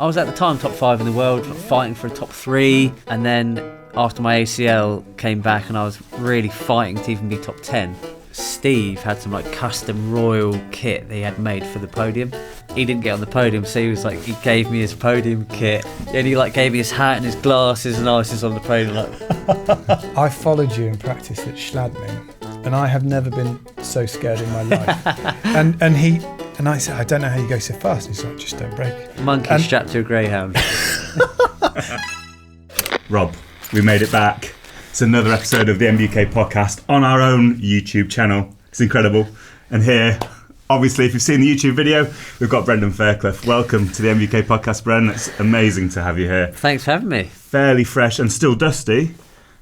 I was at the time top 5 in the world, fighting for a top 3, and then after my ACL came back and I was really fighting to even be top 10. Steve had some like custom royal kit they had made for the podium. He didn't get on the podium, so he gave me his podium kit, and he like gave me his hat and his glasses, and I was just on the podium like. I followed you in practice at Schladming, and I have never been so scared in my life. and I said, I don't know how you go so fast. And he's like, just don't break. Monkey strapped to a greyhound. Rob, we made it back. It's another episode of the MBUK podcast on our own YouTube channel. It's incredible. And here, obviously, if you've seen the YouTube video, we've got Brendan Fairclough. Welcome to the MBUK podcast, Bren. It's amazing to have you here. Thanks for having me. Fairly fresh and still dusty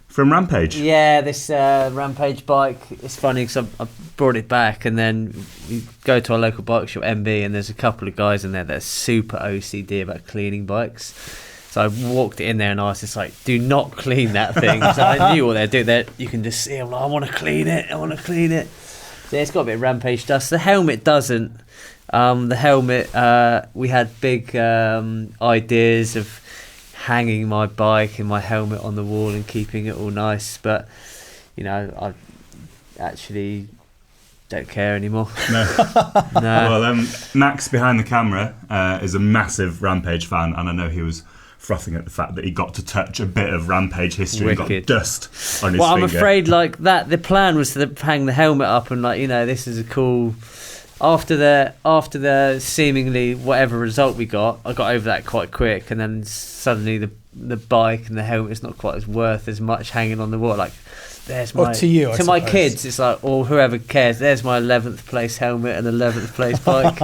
from Rampage. Yeah, this Rampage bike, it's funny because I brought it back, and then we go to our local bike shop, MB, and there's a couple of guys in there that are super OCD about cleaning bikes. So I walked in there and I was just like, do not clean that thing. So I knew what they'd do there. You can just see, I'm like, I want to clean it. So it's got a bit of Rampage dust. The helmet doesn't. The helmet, we had big ideas of hanging my bike and my helmet on the wall and keeping it all nice. But, you know, I actually don't care anymore. No. Well, Max behind the camera is a massive Rampage fan, and I know he was frothing at the fact that he got to touch a bit of Rampage history. Wicked. And got dust on his well, finger. I'm afraid like that. The plan was to hang the helmet up and like, you know, this is a cool. After the seemingly whatever result we got, I got over that quite quick, and then suddenly the bike and the helmet's not quite as worth as much hanging on the wall. Like, there's my to my kids, it's like, or whoever cares, there's my 11th place helmet and 11th place bike.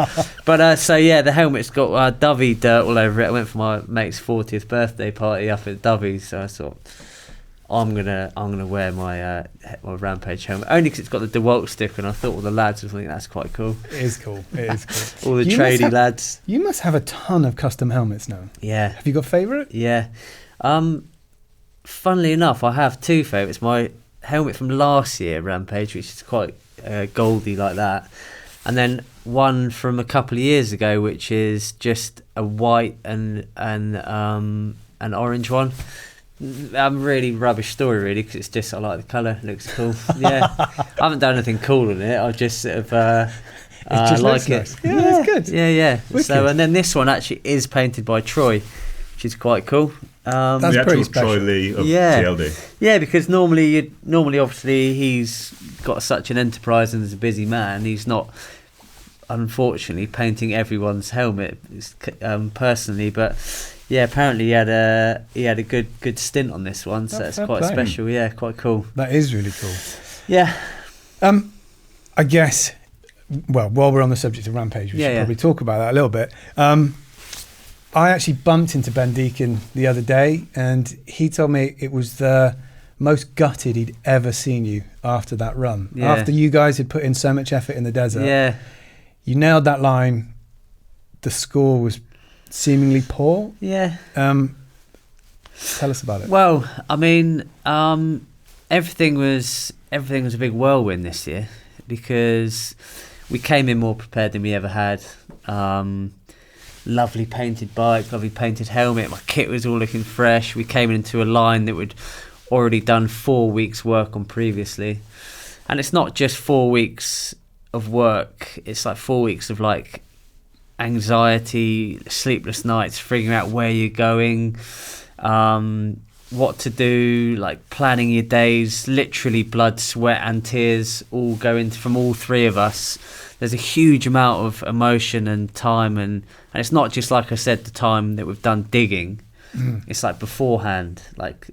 But so yeah, the helmet's got Dovey dirt all over it. I went for my mate's 40th birthday party up at Dovey's, so I thought I'm gonna wear my Rampage helmet only because it's got the DeWalt sticker, and I thought all the lads would think that's quite cool. It is cool. All the tradie lads. You must have a ton of custom helmets now. Yeah. Have you got favourite? Yeah. Funnily enough, I have two favourites. My helmet from last year, Rampage, which is quite goldy like that, and then one from a couple of years ago, which is just a white and an orange one. Really rubbish story, really, because it's just I like the colour. It looks cool. Yeah, I haven't done anything cool in it. I just sort of it just like it. Nice. Yeah, it's good. Yeah. Wicked. So, and then this one actually is painted by Troy, which is quite cool. That's the pretty actual special. Troy Lee of TLD. Yeah, because normally obviously he's got such an enterprise and is a busy man. He's not, unfortunately, painting everyone's helmet personally, but yeah, apparently he had a good stint on this one, so it's quite special. Yeah, quite cool. That is really cool. Yeah. I guess, well, while we're on the subject of Rampage, we should probably talk about that a little bit. I actually bumped into Ben Deacon the other day, and he told me it was the most gutted he'd ever seen you after that run. Yeah. After you guys had put in so much effort in the desert. Yeah. You nailed that line. The score was seemingly poor. Yeah. Tell us about it. Well, I mean, everything was a big whirlwind this year because we came in more prepared than we ever had. Lovely painted bike, lovely painted helmet. My kit was all looking fresh. We came into a line that we'd already done 4 weeks work on previously. And it's not just 4 weeks of work. It's like 4 weeks of like anxiety, sleepless nights, figuring out where you're going, what to do, like planning your days, literally blood, sweat and tears all go into from all three of us. There's a huge amount of emotion and time, and it's not just, like I said, the time that we've done digging. It's like beforehand, like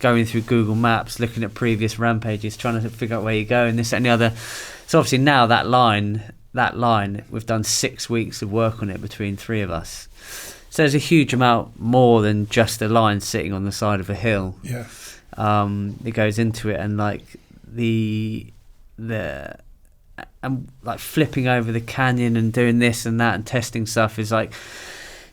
going through Google Maps, looking at previous Rampages, trying to figure out where you go and this and the other. So obviously now that line, we've done 6 weeks of work on it between three of us. So there's a huge amount more than just a line sitting on the side of a hill. Yeah. It goes into it, and like and like flipping over the canyon and doing this and that and testing stuff is like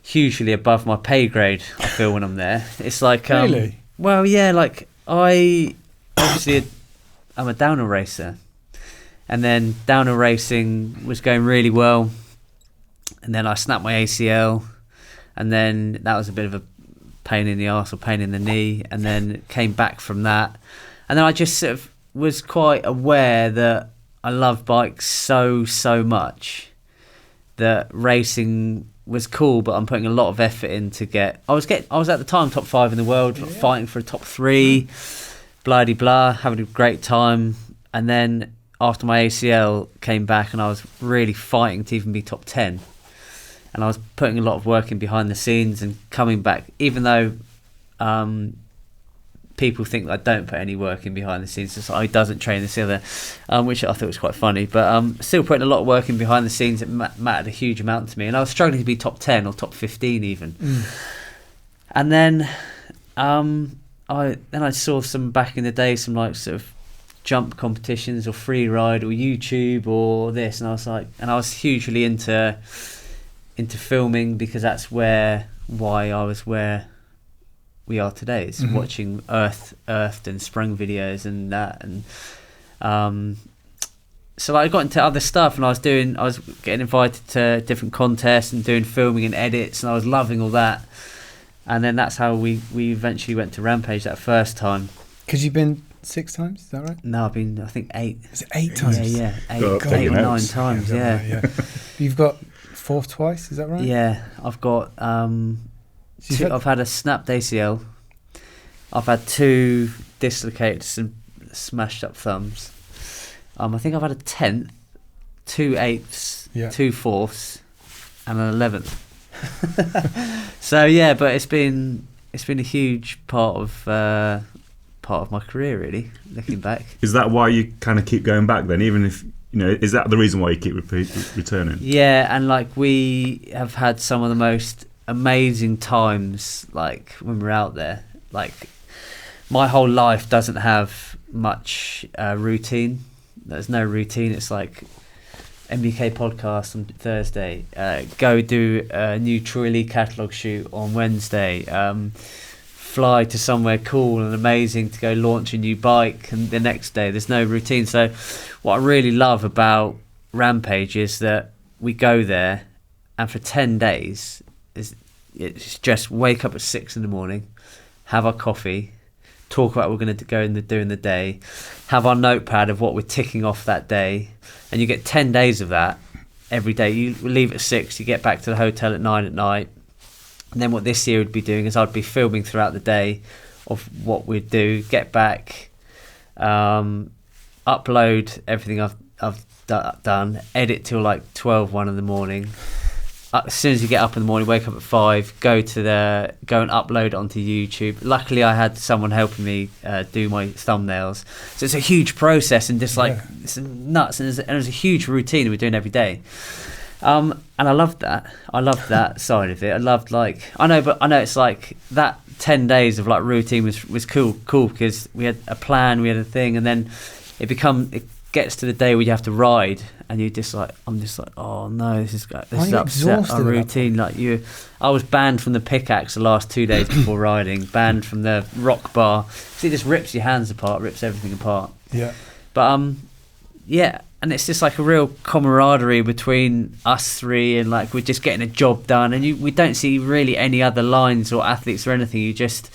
hugely above my pay grade, I feel, when I'm there. It's like really? Well, yeah, like I'm a downhill racer, and then downhill racing was going really well, and then I snapped my ACL, and then that was a bit of a pain in the arse or pain in the knee, and then came back from that, and then I just sort of was quite aware that I love bikes so much that racing was cool, but I'm putting a lot of effort in to get. I was at the time top 5 in the world, fighting for a top 3, bloody blah, having a great time. And then after my ACL came back, and I was really fighting to even be top 10. And I was putting a lot of work in behind the scenes and coming back, even though people think that I don't put any work in behind the scenes. So he doesn't train this other, which I thought was quite funny. But still putting a lot of work in behind the scenes. It mattered a huge amount to me, and I was struggling to be top 10 or top 15 even. And then I saw some back in the day, some like sort of jump competitions or free ride or YouTube or this, and I was like, and I was hugely into filming, because that's why I was where we are today. It's watching earthed and sprung videos and that, and so I got into other stuff, and I was getting invited to different contests and doing filming and edits, and I was loving all that. And then that's how we eventually went to Rampage that first time. Because you've been 6 times, is that right? No, I've been, I think 8. Is it 8 times? Yeah, 8 or 9 times. Yeah. You've got 4th twice, is that right? Yeah, I've got I've had a snapped ACL. I've had 2 dislocated and smashed up thumbs. I think I've had a 10th, 2 8ths, 2 4ths, and an 11th. So yeah, but it's been a huge part of my career, really, looking back. Is that why you kind of keep going back then, even if, you know, is that the reason why you keep returning? Yeah, and like we have had some of the most amazing times, like when we're out there. Like my whole life doesn't have much routine. There's no routine. It's like MBUK podcast on Thursday, go do a new Troy Lee catalogue shoot on Wednesday, fly to somewhere cool and amazing to go launch a new bike, and the next day there's no routine. So what I really love about Rampage is that we go there, and for 10 days it's just wake up at 6 in the morning, have our coffee, talk about what we're going to go and do in the day, have our notepad of what we're ticking off that day, and you get 10 days of that every day. You leave at 6, you get back to the hotel at 9 at night, and then what this year would be doing is I'd be filming throughout the day of what we'd do, get back, upload everything I've done, edit till like 12, 1 in the morning. As soon as you get up in the morning, wake up at 5, go and upload it onto YouTube. Luckily, I had someone helping me do my thumbnails, so it's a huge process and just like it's nuts, and it's a huge routine we're doing every day. And I loved that. I loved that side of it. I loved I know it's like that 10 days of like routine was cool because we had a plan, we had a thing, and then it gets to the day where you have to ride, and I'm just like, oh no, this is upset our routine. I was banned from the pickaxe the last 2 days before riding, banned from the rock bar. See, it just rips your hands apart, rips everything apart. Yeah. But yeah, and it's just like a real camaraderie between us 3, and like we're just getting a job done, and we don't see really any other lines or athletes or anything. You just,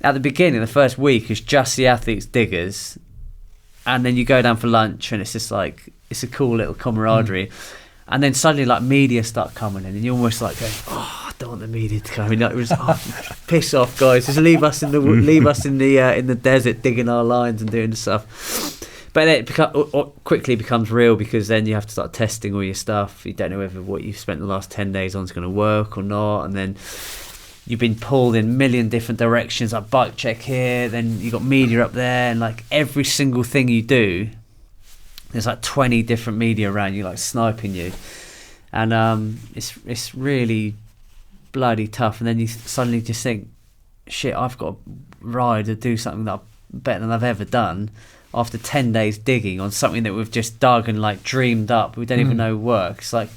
at the beginning, the first week is just the athletes, diggers, and then you go down for lunch, and it's just like, it's a cool little camaraderie. And then suddenly like media start coming in, and you're almost like going, oh, I don't want the media to come in. Like, it was, piss off, guys, just leave us in the desert digging our lines and doing the stuff. But then it quickly becomes real, because then you have to start testing all your stuff. You don't know whether what you've spent the last 10 days on is going to work or not, and then you've been pulled in a million different directions, like bike check here, then you got media up there, and like every single thing you do, there's like 20 different media around you, like sniping you, and it's really bloody tough. And then you suddenly just think, shit, I've got to ride or do something that better than I've ever done after 10 days digging on something that we've just dug and like dreamed up, we don't even know works. Like,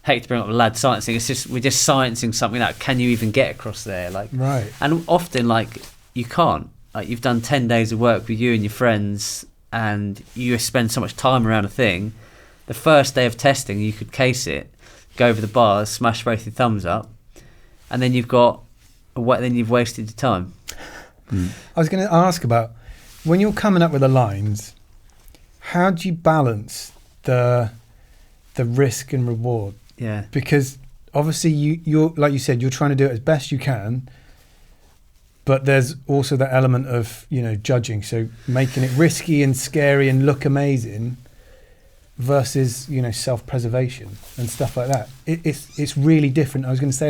hate to bring up the lad sciencing, it's just we're just sciencing something that can you even get across there, like, right? And often like you can't, like, you've done 10 days of work with you and your friends, and you spend so much time around a thing. The first day of testing, you could case it, go over the bars, smash both your thumbs up, and then you've wasted your time. I was going to ask about, when you're coming up with the lines, how do you balance the risk and reward? Yeah. Because obviously you're like you said, you're trying to do it as best you can, but there's also that element of, judging. So making it risky and scary and look amazing versus, self-preservation and stuff like that. It's really different. I was going to say,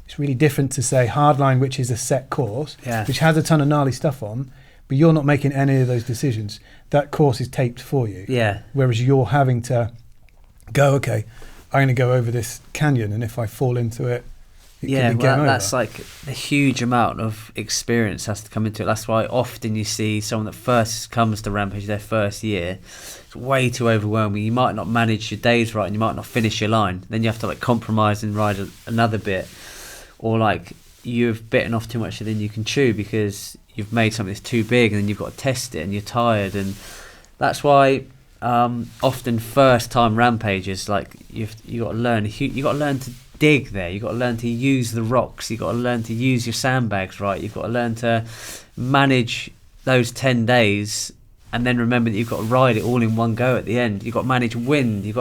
it's really different to say hardline, which is a set course, which has a ton of gnarly stuff on, but you're not making any of those decisions. That course is taped for you. Yeah. Whereas you're having to go, okay, I'm going to go over this canyon, and if I fall into it, could be game over. That's like a huge amount of experience has to come into it. That's why often you see someone that first comes to Rampage their first year, it's way too overwhelming. You might not manage your days right, and you might not finish your line. Then you have to compromise and ride another bit, or you've bitten off too much and then you can chew because you've made something that's too big, and then you've got to test it and you're tired. And that's why often first time rampages, you got to learn to dig there, you got to learn to use the rocks, you got to learn to use your sandbags right, you've got to learn to manage those 10 days, and then remember that you've got to ride it all in one go at the end. You've got to manage wind, you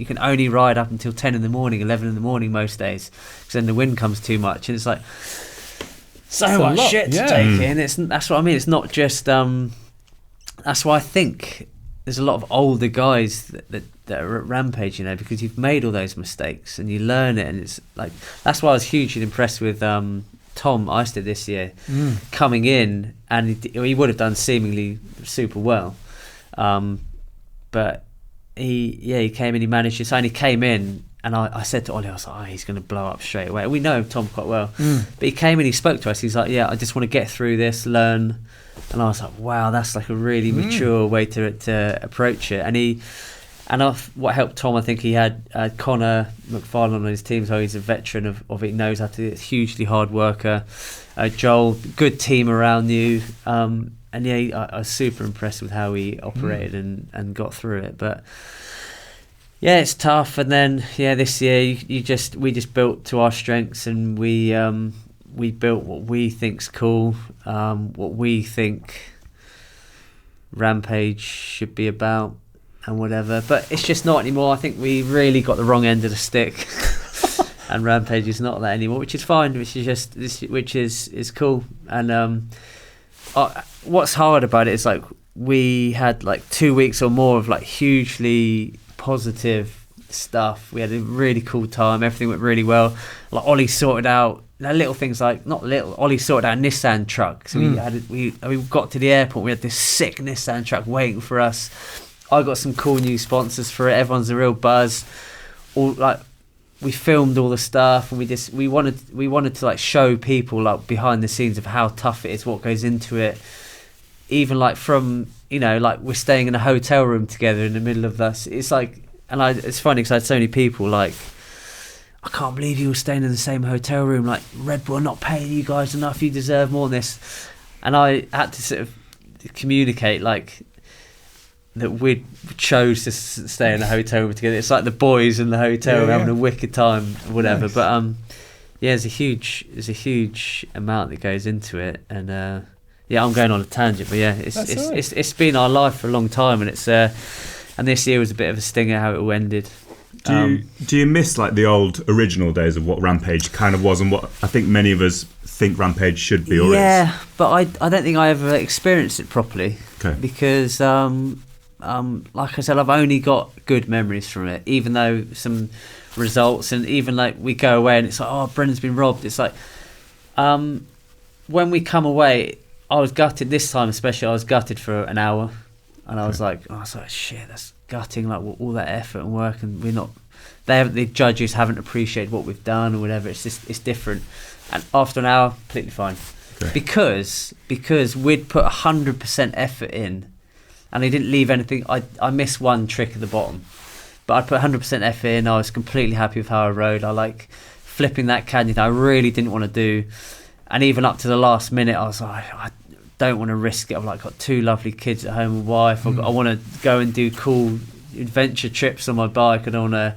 can only ride up until 10 in the morning, 11 in the morning most days, because then the wind comes too much, and it's so much shit to take in. That's what I mean. It's not just that's why I think there's a lot of older guys that are at Rampage, because you've made all those mistakes and you learn it, and it's that's why I was hugely impressed with Tom Ister this year coming in, and he would have done seemingly super well, but he came in, he managed it. So he came in, and I said to Ollie, I was like, he's going to blow up straight away. We know Tom quite well, but he came in, he spoke to us, he's like, I just want to get through this, learn. And I was like, wow, that's a really mature way to approach it. And what helped Tom, I think he had Connor McFarlane on his team, so he's a veteran of it, knows how to do it, hugely hard worker. Joel, good team around you. And I was super impressed with how he operated and got through it. But yeah, it's tough. And then this year we just built to our strengths, and we built what we think's cool, what we think Rampage should be about, and whatever. But it's just not anymore. I think we really got the wrong end of the stick, and Rampage is not that anymore, which is fine. Which is cool. And what's hard about it is we had 2 weeks or more of hugely positive stuff. We had a really cool time. Everything went really well. Ollie sorted out little things, Ollie sorted out a Nissan truck. So we got to the airport, we had this sick Nissan truck waiting for us. I got some cool new sponsors for it. Everyone's a real buzz. We filmed all the stuff, and we wanted to show people behind the scenes of how tough it is, what goes into it. Even from we're staying in a hotel room together in the middle of this. It's it's funny because I had so many people I can't believe you were staying in the same hotel room. Red Bull are not paying you guys enough. You deserve more than this. And I had to sort of communicate that we chose to stay in a hotel room together. It's the boys in the hotel having a wicked time, whatever. Nice. But there's a huge amount that goes into it. And I'm going on a tangent, but it's been our life for a long time, and it's and this year was a bit of a stinger how it all ended. Do you miss the old original days of what Rampage kind of was, and what I think many of us think Rampage should be? Or is? But I don't think I ever experienced it properly. Okay. Because like I said, I've only got good memories from it, even though some results, and even we go away and it's Brendan's been robbed. It's when we come away, I was gutted this time, especially. I was gutted for an hour, and I was shit, that's gutting, all that effort and work, and the judges haven't appreciated what we've done or whatever. It's different. And after an hour, completely fine. Okay. Because we'd put 100% effort in, and they didn't leave anything. I missed one trick at the bottom, but I put 100% effort in. I was completely happy with how I rode. I flipping that canyon I really didn't want to do, and even up to the last minute I was I don't want to risk it. I've got 2 lovely kids at home, a wife. I want to go and do cool adventure trips on my bike. I don't want to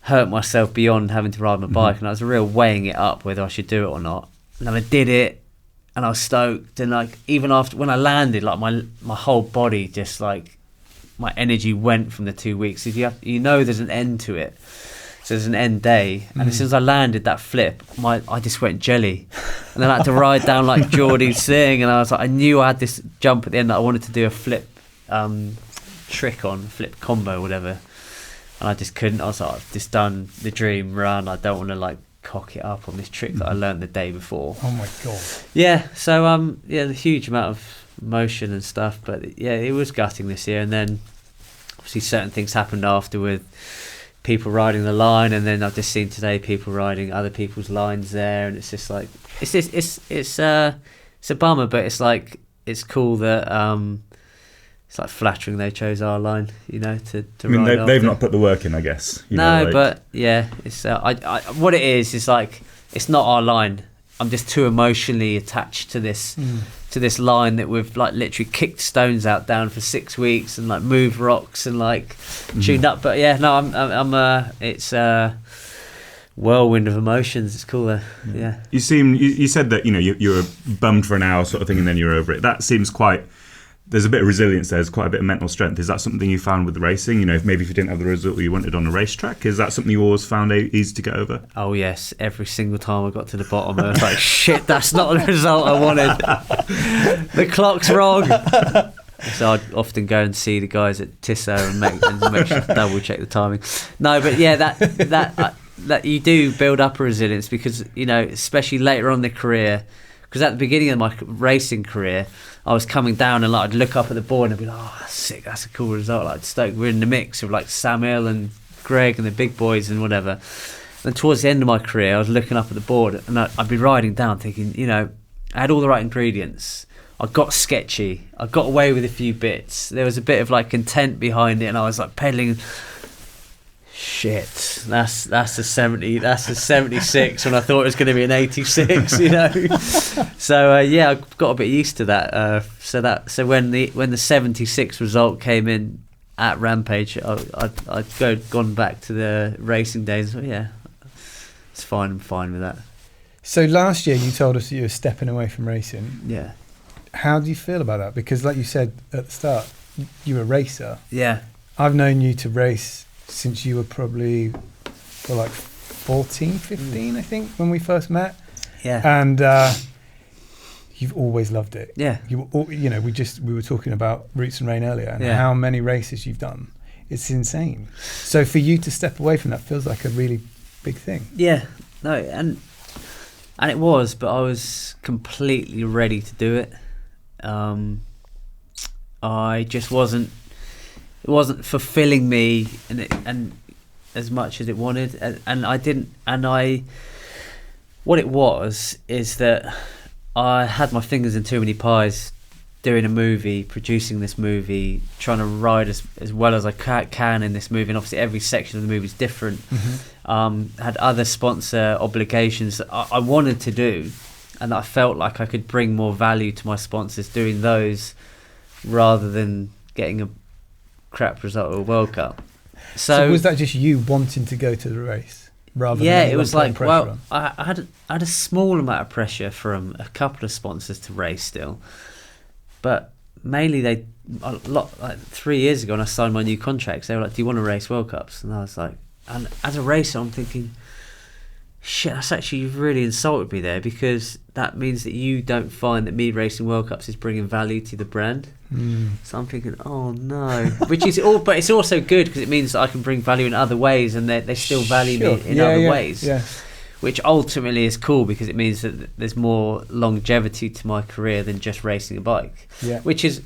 hurt myself beyond having to ride my bike, and I was real weighing it up whether I should do it or not. And then I did it, and I was stoked. And like even after when I landed, like my whole body just like my energy went from the 2 weeks. If you know there's an end to it, so there's an end day. And as soon as I landed that flip, I just went jelly, and then I had to ride down like Geordie's thing. And I was like, I knew I had this jump at the end that I wanted to do a flip trick on, flip combo, whatever. And I just couldn't. I was like, I've just done the dream run. I don't want to like cock it up on this trick that I learned the day before. Oh my god. Yeah. So yeah, the huge amount of motion and stuff. But yeah, it was gutting this year. And then obviously certain things happened after with people riding the line, and then I've just seen today people riding other people's lines there, and it's just like it's a bummer, but it's like it's cool that it's like flattering they chose our line, you know, to I mean, ride they've not put the work in, I guess. But yeah, it's what it is like it's not our line. I'm just too emotionally attached to this line that we've like literally kicked stones out down for 6 weeks and like moved rocks and like tuned up. But yeah, no, I'm it's a whirlwind of emotions. It's cool though. Yeah. You said that, you know, you were bummed for an hour sort of thing and then you're over it. That seems quite, there's a bit of resilience there. There's quite a bit of mental strength. Is that something you found with the racing? You know, if you didn't have the result you wanted on a racetrack, is that something you always found easy to get over? Oh yes, every single time I got to the bottom, I was like, shit, that's not the result I wanted. The clock's wrong. So I'd often go and see the guys at Tissot and make sure to double check the timing. No, but yeah, that you do build up a resilience because, you know, especially later on in the career, because at the beginning of my racing career, I was coming down and like I'd look up at the board and I'd be like, oh, sick, that's a cool result. Like stoked, we're in the mix of like Samuel and Greg and the big boys and whatever. And towards the end of my career, I was looking up at the board and I'd be riding down thinking, you know, I had all the right ingredients. I got sketchy. I got away with a few bits. There was a bit of like intent behind it, and I was like pedaling. Shit, that's a 70. That's a 76 when I thought it was going to be an 86. You know. So yeah, I got a bit used to that. So when the 76 result came in at Rampage, I'd gone back to the racing days. So yeah, it's fine. I'm fine with that. So last year you told us that you were stepping away from racing. Yeah. How do you feel about that? Because like you said at the start, you're a racer. Yeah. I've known you to race since you were probably like 14, 15, I think, when we first met. Yeah. And you've always loved it. Yeah. You know, we were talking about Roots and Rain earlier and how many races you've done. It's insane. So for you to step away from that feels like a really big thing. Yeah. No, and it was, but I was completely ready to do it. I just wasn't. It wasn't fulfilling me, and as much as it wanted, and I didn't. And what it was is that I had my fingers in too many pies, doing a movie, producing this movie, trying to ride as well as I can in this movie, and obviously every section of the movie is different. Had other sponsor obligations that I wanted to do, and that I felt like I could bring more value to my sponsors doing those rather than getting a crap result of a World Cup. So was that just you wanting to go to the race rather than it was like, well, I had a small amount of pressure from a couple of sponsors to race still, but mainly like 3 years ago when I signed my new contracts, they were like, do you want to race World Cups? And I was like, and as a racer I'm thinking, shit, that's actually, you've really insulted me there, because that means that you don't find that me racing World Cups is bringing value to the brand. So I'm thinking, oh no, which is all, but it's also good because it means that I can bring value in other ways, and they still value me in other ways, which ultimately is cool because it means that there's more longevity to my career than just racing a bike. Which is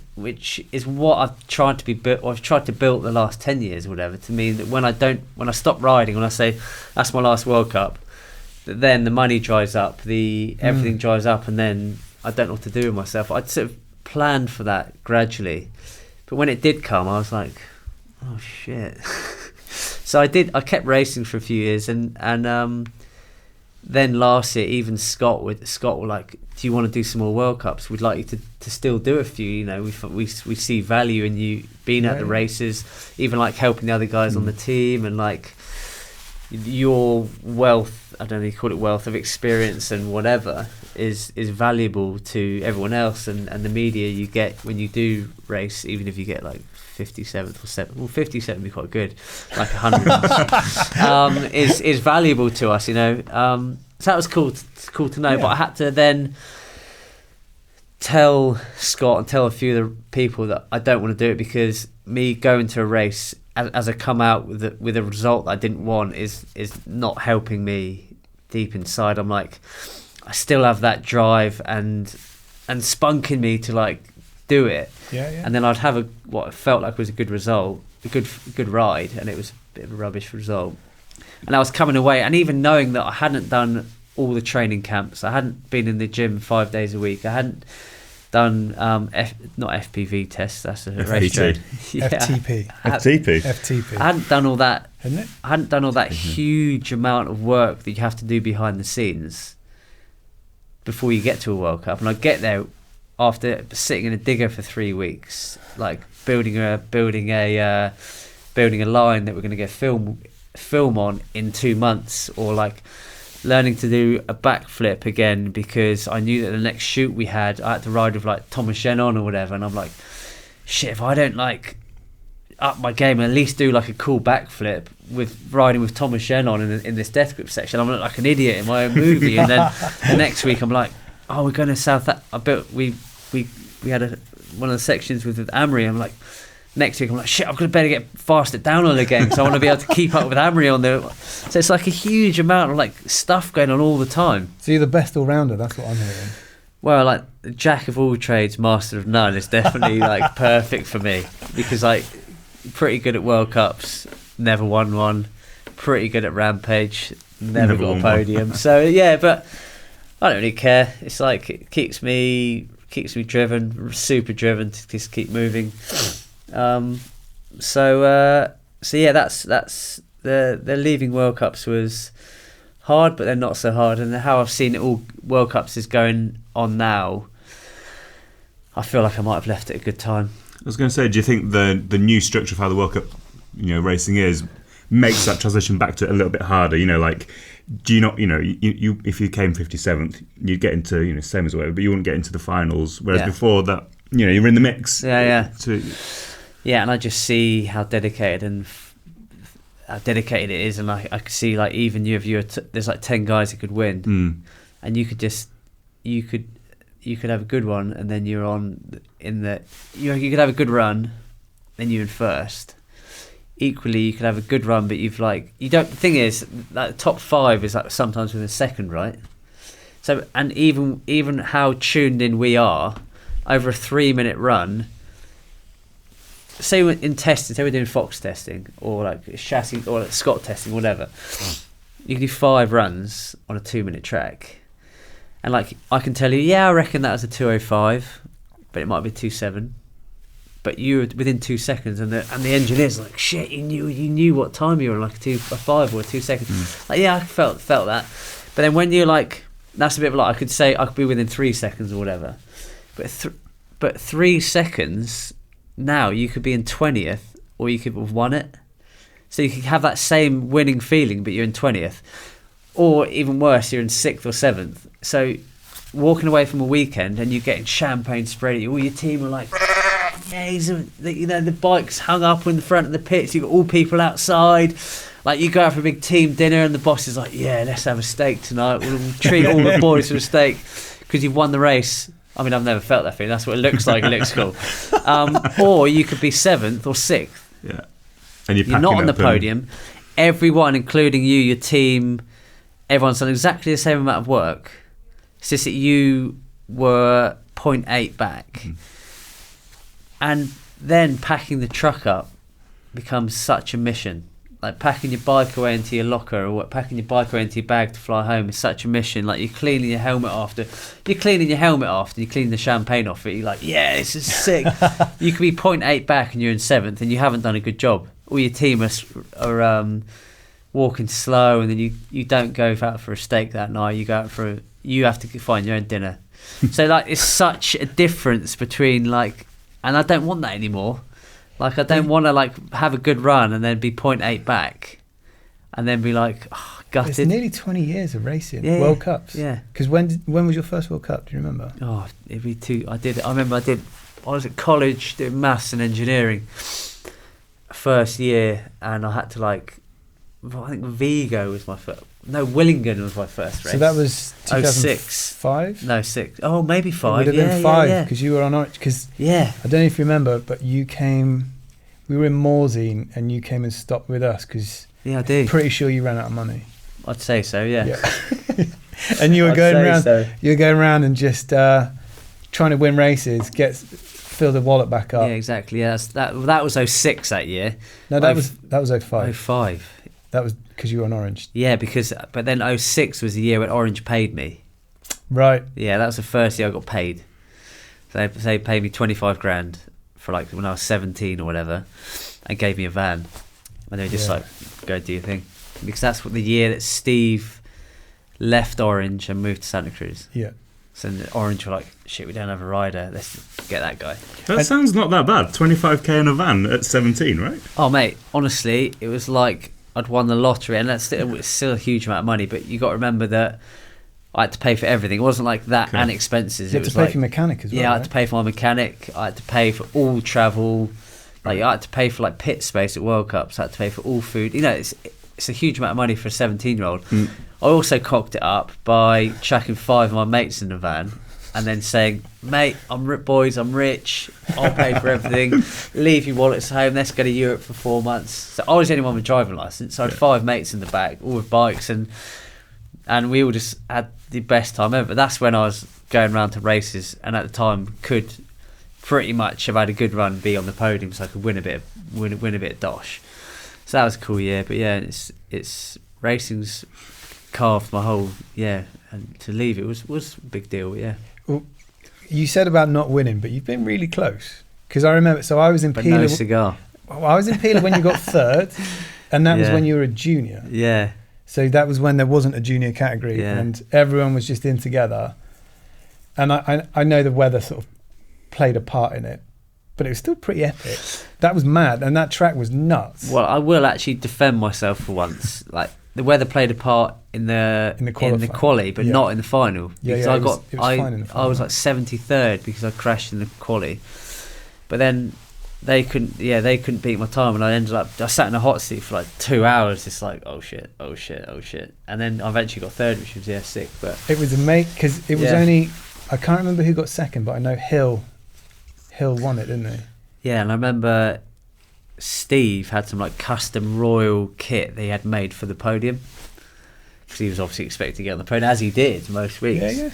what I've tried to build the last 10 years or whatever, to mean that when I stop riding, when I say that's my last World Cup, then the money dries up, everything dries up, and then I don't know what to do with myself. I'd sort of planned for that gradually, but when it did come, I was like, oh shit. So I kept racing for a few years, and then last year even Scott were like, do you want to do some more World Cups? We'd like you to still do a few, you know, we see value in you being at the races, even like helping the other guys on the team, and like, your wealth, I don't know if you call it wealth, of experience and whatever is valuable to everyone else, and the media you get when you do race, even if you get like 57th or 7th, well 57 would be quite good, like 100 is valuable to us, you know. So that was cool to know. But I had to then tell Scott and tell a few of the people that I don't want to do it, because me going to a race as I come out with a result that I didn't want is not helping me deep inside. I'm like, I still have that drive and spunk in me to like do it. And then I'd have what I felt like was a good result, a good ride, and it was a bit of a rubbish result. And I was coming away, and even knowing that I hadn't done all the training camps, I hadn't been in the gym 5 days a week, I hadn't done not FPV tests, that's a race train. FTP. FTP. I hadn't done all that. Hadn't it? I hadn't done all that huge amount of work that you have to do behind the scenes before you get to a World Cup. And I get there after sitting in a digger for 3 weeks, like building a line that we're going to get film on in 2 months, or like learning to do a backflip again, because I knew that the next shoot we had, I had to ride with like Thomas Shannon or whatever, and I'm like, shit, if I don't like up my game and at least do like a cool backflip with riding with Thomas Shannon in this Deathgrip section, I'm like an idiot in my own movie. And then the next week I'm like, oh, we're going to South. We had one of the sections with Amri. I'm like, next week I'm like, shit, I've got to better get faster downhill again, because I want to be able to keep up with Amri on the. So it's like a huge amount of like stuff going on all the time. So you're the best all rounder. That's what I'm hearing. Well, like jack of all trades, master of none is definitely like perfect for me, because like pretty good at World Cups, never won one. Pretty good at Rampage, never got a podium. So yeah, but I don't really care. It's like it keeps me driven, super driven to just keep moving. So yeah, that's the leaving World Cups was hard, but they're not so hard. And how I've seen it all World Cups is going on now, I feel like I might have left at a good time. I was going to say, do you think the new structure of how the World Cup, racing is, makes that transition back to it a little bit harder? Like, do you not, you if you came 57th, you'd get into, same as whatever, but you wouldn't get into the finals. Whereas before that, you're in the mix. Yeah. Yeah, and I just see how dedicated how dedicated it is, and I could see like even there's like 10 guys that could win, and you could have a good one, and then you're on you could have a good run, then you're in first. Equally, you could have a good run, but the thing is that the top 5 is like sometimes within a second, right? So, and even how tuned in we are over a 3-minute run. Say we're in testing, say we're doing Fox testing or like chassis or like Scott testing, whatever. You can do 5 runs on a 2-minute track, and like I can tell you, I reckon that was a 2:05, but it might be 2:07. But you were within 2 seconds, and the engineer's like, shit, you knew what time you were, like a 5 or 2 seconds. Like I felt that, but then when you're like, that's a bit of like I could say I could be within 3 seconds or whatever, but 3 seconds. Now you could be in 20th, or you could have won it. So you could have that same winning feeling, but you're in 20th, or even worse, you're in 6th or 7th. So walking away from a weekend and you're getting champagne sprayed, all your team are like, the bike's hung up in the front of the pits. You got all people outside. Like you go out for a big team dinner, and the boss is like, let's have a steak tonight. We'll treat all the boys to a steak because you've won the race. I mean, I've never felt that feeling. That's what it looks like. It looks cool. Or you could be 7th or 6th. Yeah. And you're not on the podium. Everyone, including you, your team, everyone's done exactly the same amount of work. It's just that you were 0.8 back. And then packing the truck up becomes such a mission. Like packing your bike away into your locker, or packing your bike away into your bag to fly home is such a mission. Like you're cleaning your helmet after, you're cleaning the champagne off it. You're like, this is sick. You could be 0.8 back and you're in 7th, and you haven't done a good job. All your team are walking slow, and then you don't go out for a steak that night. You go out you have to find your own dinner. So like it's such a difference between like, and I don't want that anymore. Like I don't want to like have a good run and then be 0.8 back. and then be like, oh, gutted. It's nearly 20 years of racing, Yeah, World Cups. Yeah. Because when was your first World Cup? Do you remember? Oh, it'd be two. I was at college doing maths and engineering first year, and I had to I think Vigo was my first. No, Willingen was my first race. So that was 2005? No, 6. Oh, maybe 5. It would have been 5 because you were on Orange. Because I don't know if you remember, but you came. We were in Morzine, and you came and stopped with us because. Yeah, I do. Pretty sure you ran out of money. I'd say so. Yeah. And you were going around. So. You were going around and just trying to win races, fill the wallet back up. Yeah, exactly. Yeah, that was 06 that year. No, that was 05. 05. That was because you were on Orange. Yeah, but then 06 was the year when Orange paid me. Right. Yeah, that was the first year I got paid. So they paid me 25 grand for when I was 17 or whatever, and gave me a van, and they were just go do your thing, because that's the year that Steve left Orange and moved to Santa Cruz. Yeah. So Orange were like, shit, we don't have a rider, let's get that guy. That sounds not that bad. 25k in a van at 17, right? Oh mate, honestly, it was like I'd won the lottery, and it's still a huge amount of money, but you got to remember that I had to pay for everything. It wasn't like that and expenses. You had to pay for your mechanic as well. Yeah, I had to pay for my mechanic. I had to pay for all travel. I had to pay for pit space at World Cups. I had to pay for all food. It's a huge amount of money for a 17-year-old. I also cocked it up by chucking 5 of my mates in the van and then saying, mate, I'm rich, I'll pay for everything, leave your wallets home, let's go to Europe for 4 months. So I was the only one with a driving licence, so I had 5 mates in the back, all with bikes, and we all just had the best time ever. But that's when I was going around to races, and at the time could pretty much have had a good run, be on the podium, so I could win a bit of dosh. So that was a cool year. But yeah, it's racing's carved my whole and to leave it was a big deal. But yeah. Well, you said about not winning, but you've been really close. Because I remember, so I was in Peeler. No cigar. I was in Peeler when you got third, and that was when you were a junior. Yeah. So that was when there wasn't a junior category, and everyone was just in together. And I know the weather sort of played a part in it, but it was still pretty epic. That was mad, and that track was nuts. Well, I will actually defend myself for once. The weather played a part in the quali, but not in the final. Because it was fine in the final. I was 73rd because I crashed in the quali, but then they couldn't beat my time, and I sat in a hot seat for 2 hours, just oh shit, and then I eventually got third, which was sick. But it was amazing because it was only, I can't remember who got second, but I know Hill won it, didn't he? Yeah, and I remember Steve had some custom royal kit they had made for the podium, because he was obviously expected to get on the podium, as he did most weeks. Yeah.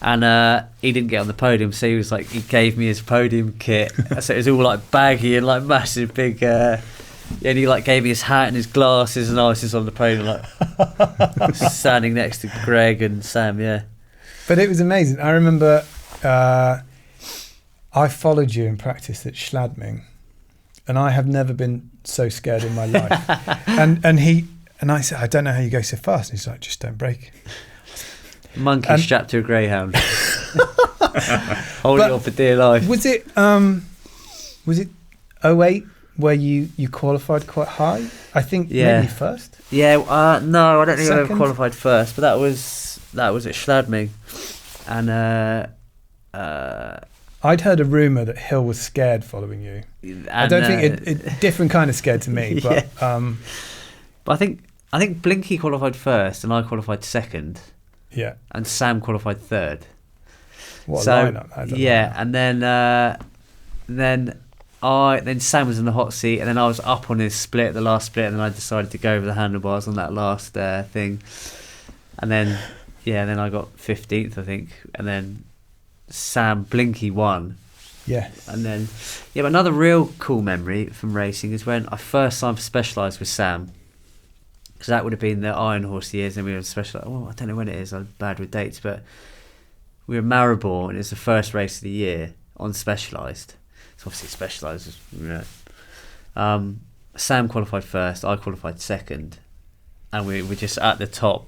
And he didn't get on the podium, so he was he gave me his podium kit. So it was all baggy and massive big. And he gave me his hat and his glasses, and I was just on the podium standing next to Greg and Sam. Yeah. But it was amazing. I remember I followed you in practice at Schladming, and I have never been so scared in my life. and I said, I don't know how you go so fast. And he's like, just don't break. Monkey strapped to a greyhound, holding on for dear life. Was it 08 where you qualified quite high? I think maybe first. Yeah, no, I don't think I ever qualified first, but that was at Schladming, and I'd heard a rumour that Hill was scared following you. I don't think it different kind of scared to me, but but I think Blinky qualified first, and I qualified second. Yeah, and Sam qualified third. What a lineup! And then Sam was in the hot seat, and then I was up on his split, the last split, and then I decided to go over the handlebars on that last thing, and then I got 15th, I think, and then Sam Blinky won. Yes. And then but another real cool memory from racing is when I first signed for Specialised with Sam. Because that would have been the Iron Horse years, and we were Specialised. Oh, I don't know when it is. I'm bad with dates, but we were Maribor, and it's the first race of the year on Specialised. So obviously Specialised was, Sam qualified first, I qualified second, and we were just at the top,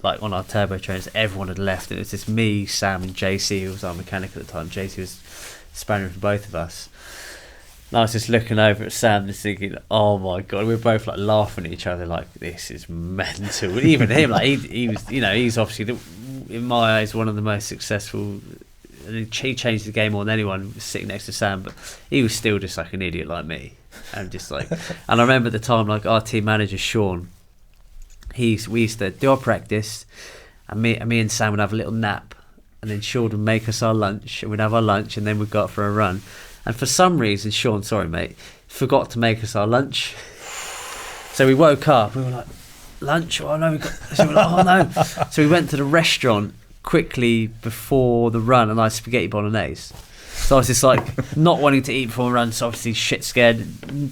on our turbo trains. Everyone had left, and it was just me, Sam, and JC, who was our mechanic at the time. JC was spanning for both of us. And I was just looking over at Sam, just thinking, "Oh my god!" We were both like laughing at each other, like, "This is mental." Even him, like he was, you know, he's obviously, in my eyes, one of the most successful. And he changed the game more than anyone sitting next to Sam, but he was still just like an idiot like me, and just like. And I remember at the time, like our team manager Sean, we used to do our practice, and me and Sam would have a little nap, and then Sean would make us our lunch, and we'd have our lunch, and then we'd go out for a run. And for some reason, Sean, sorry mate, forgot to make us our lunch. So we woke up, we were like, lunch? Oh no, so we were like, oh no. So we went to the restaurant quickly before the run, and I had spaghetti bolognese. So I was just like not wanting to eat before the run, so obviously shit scared,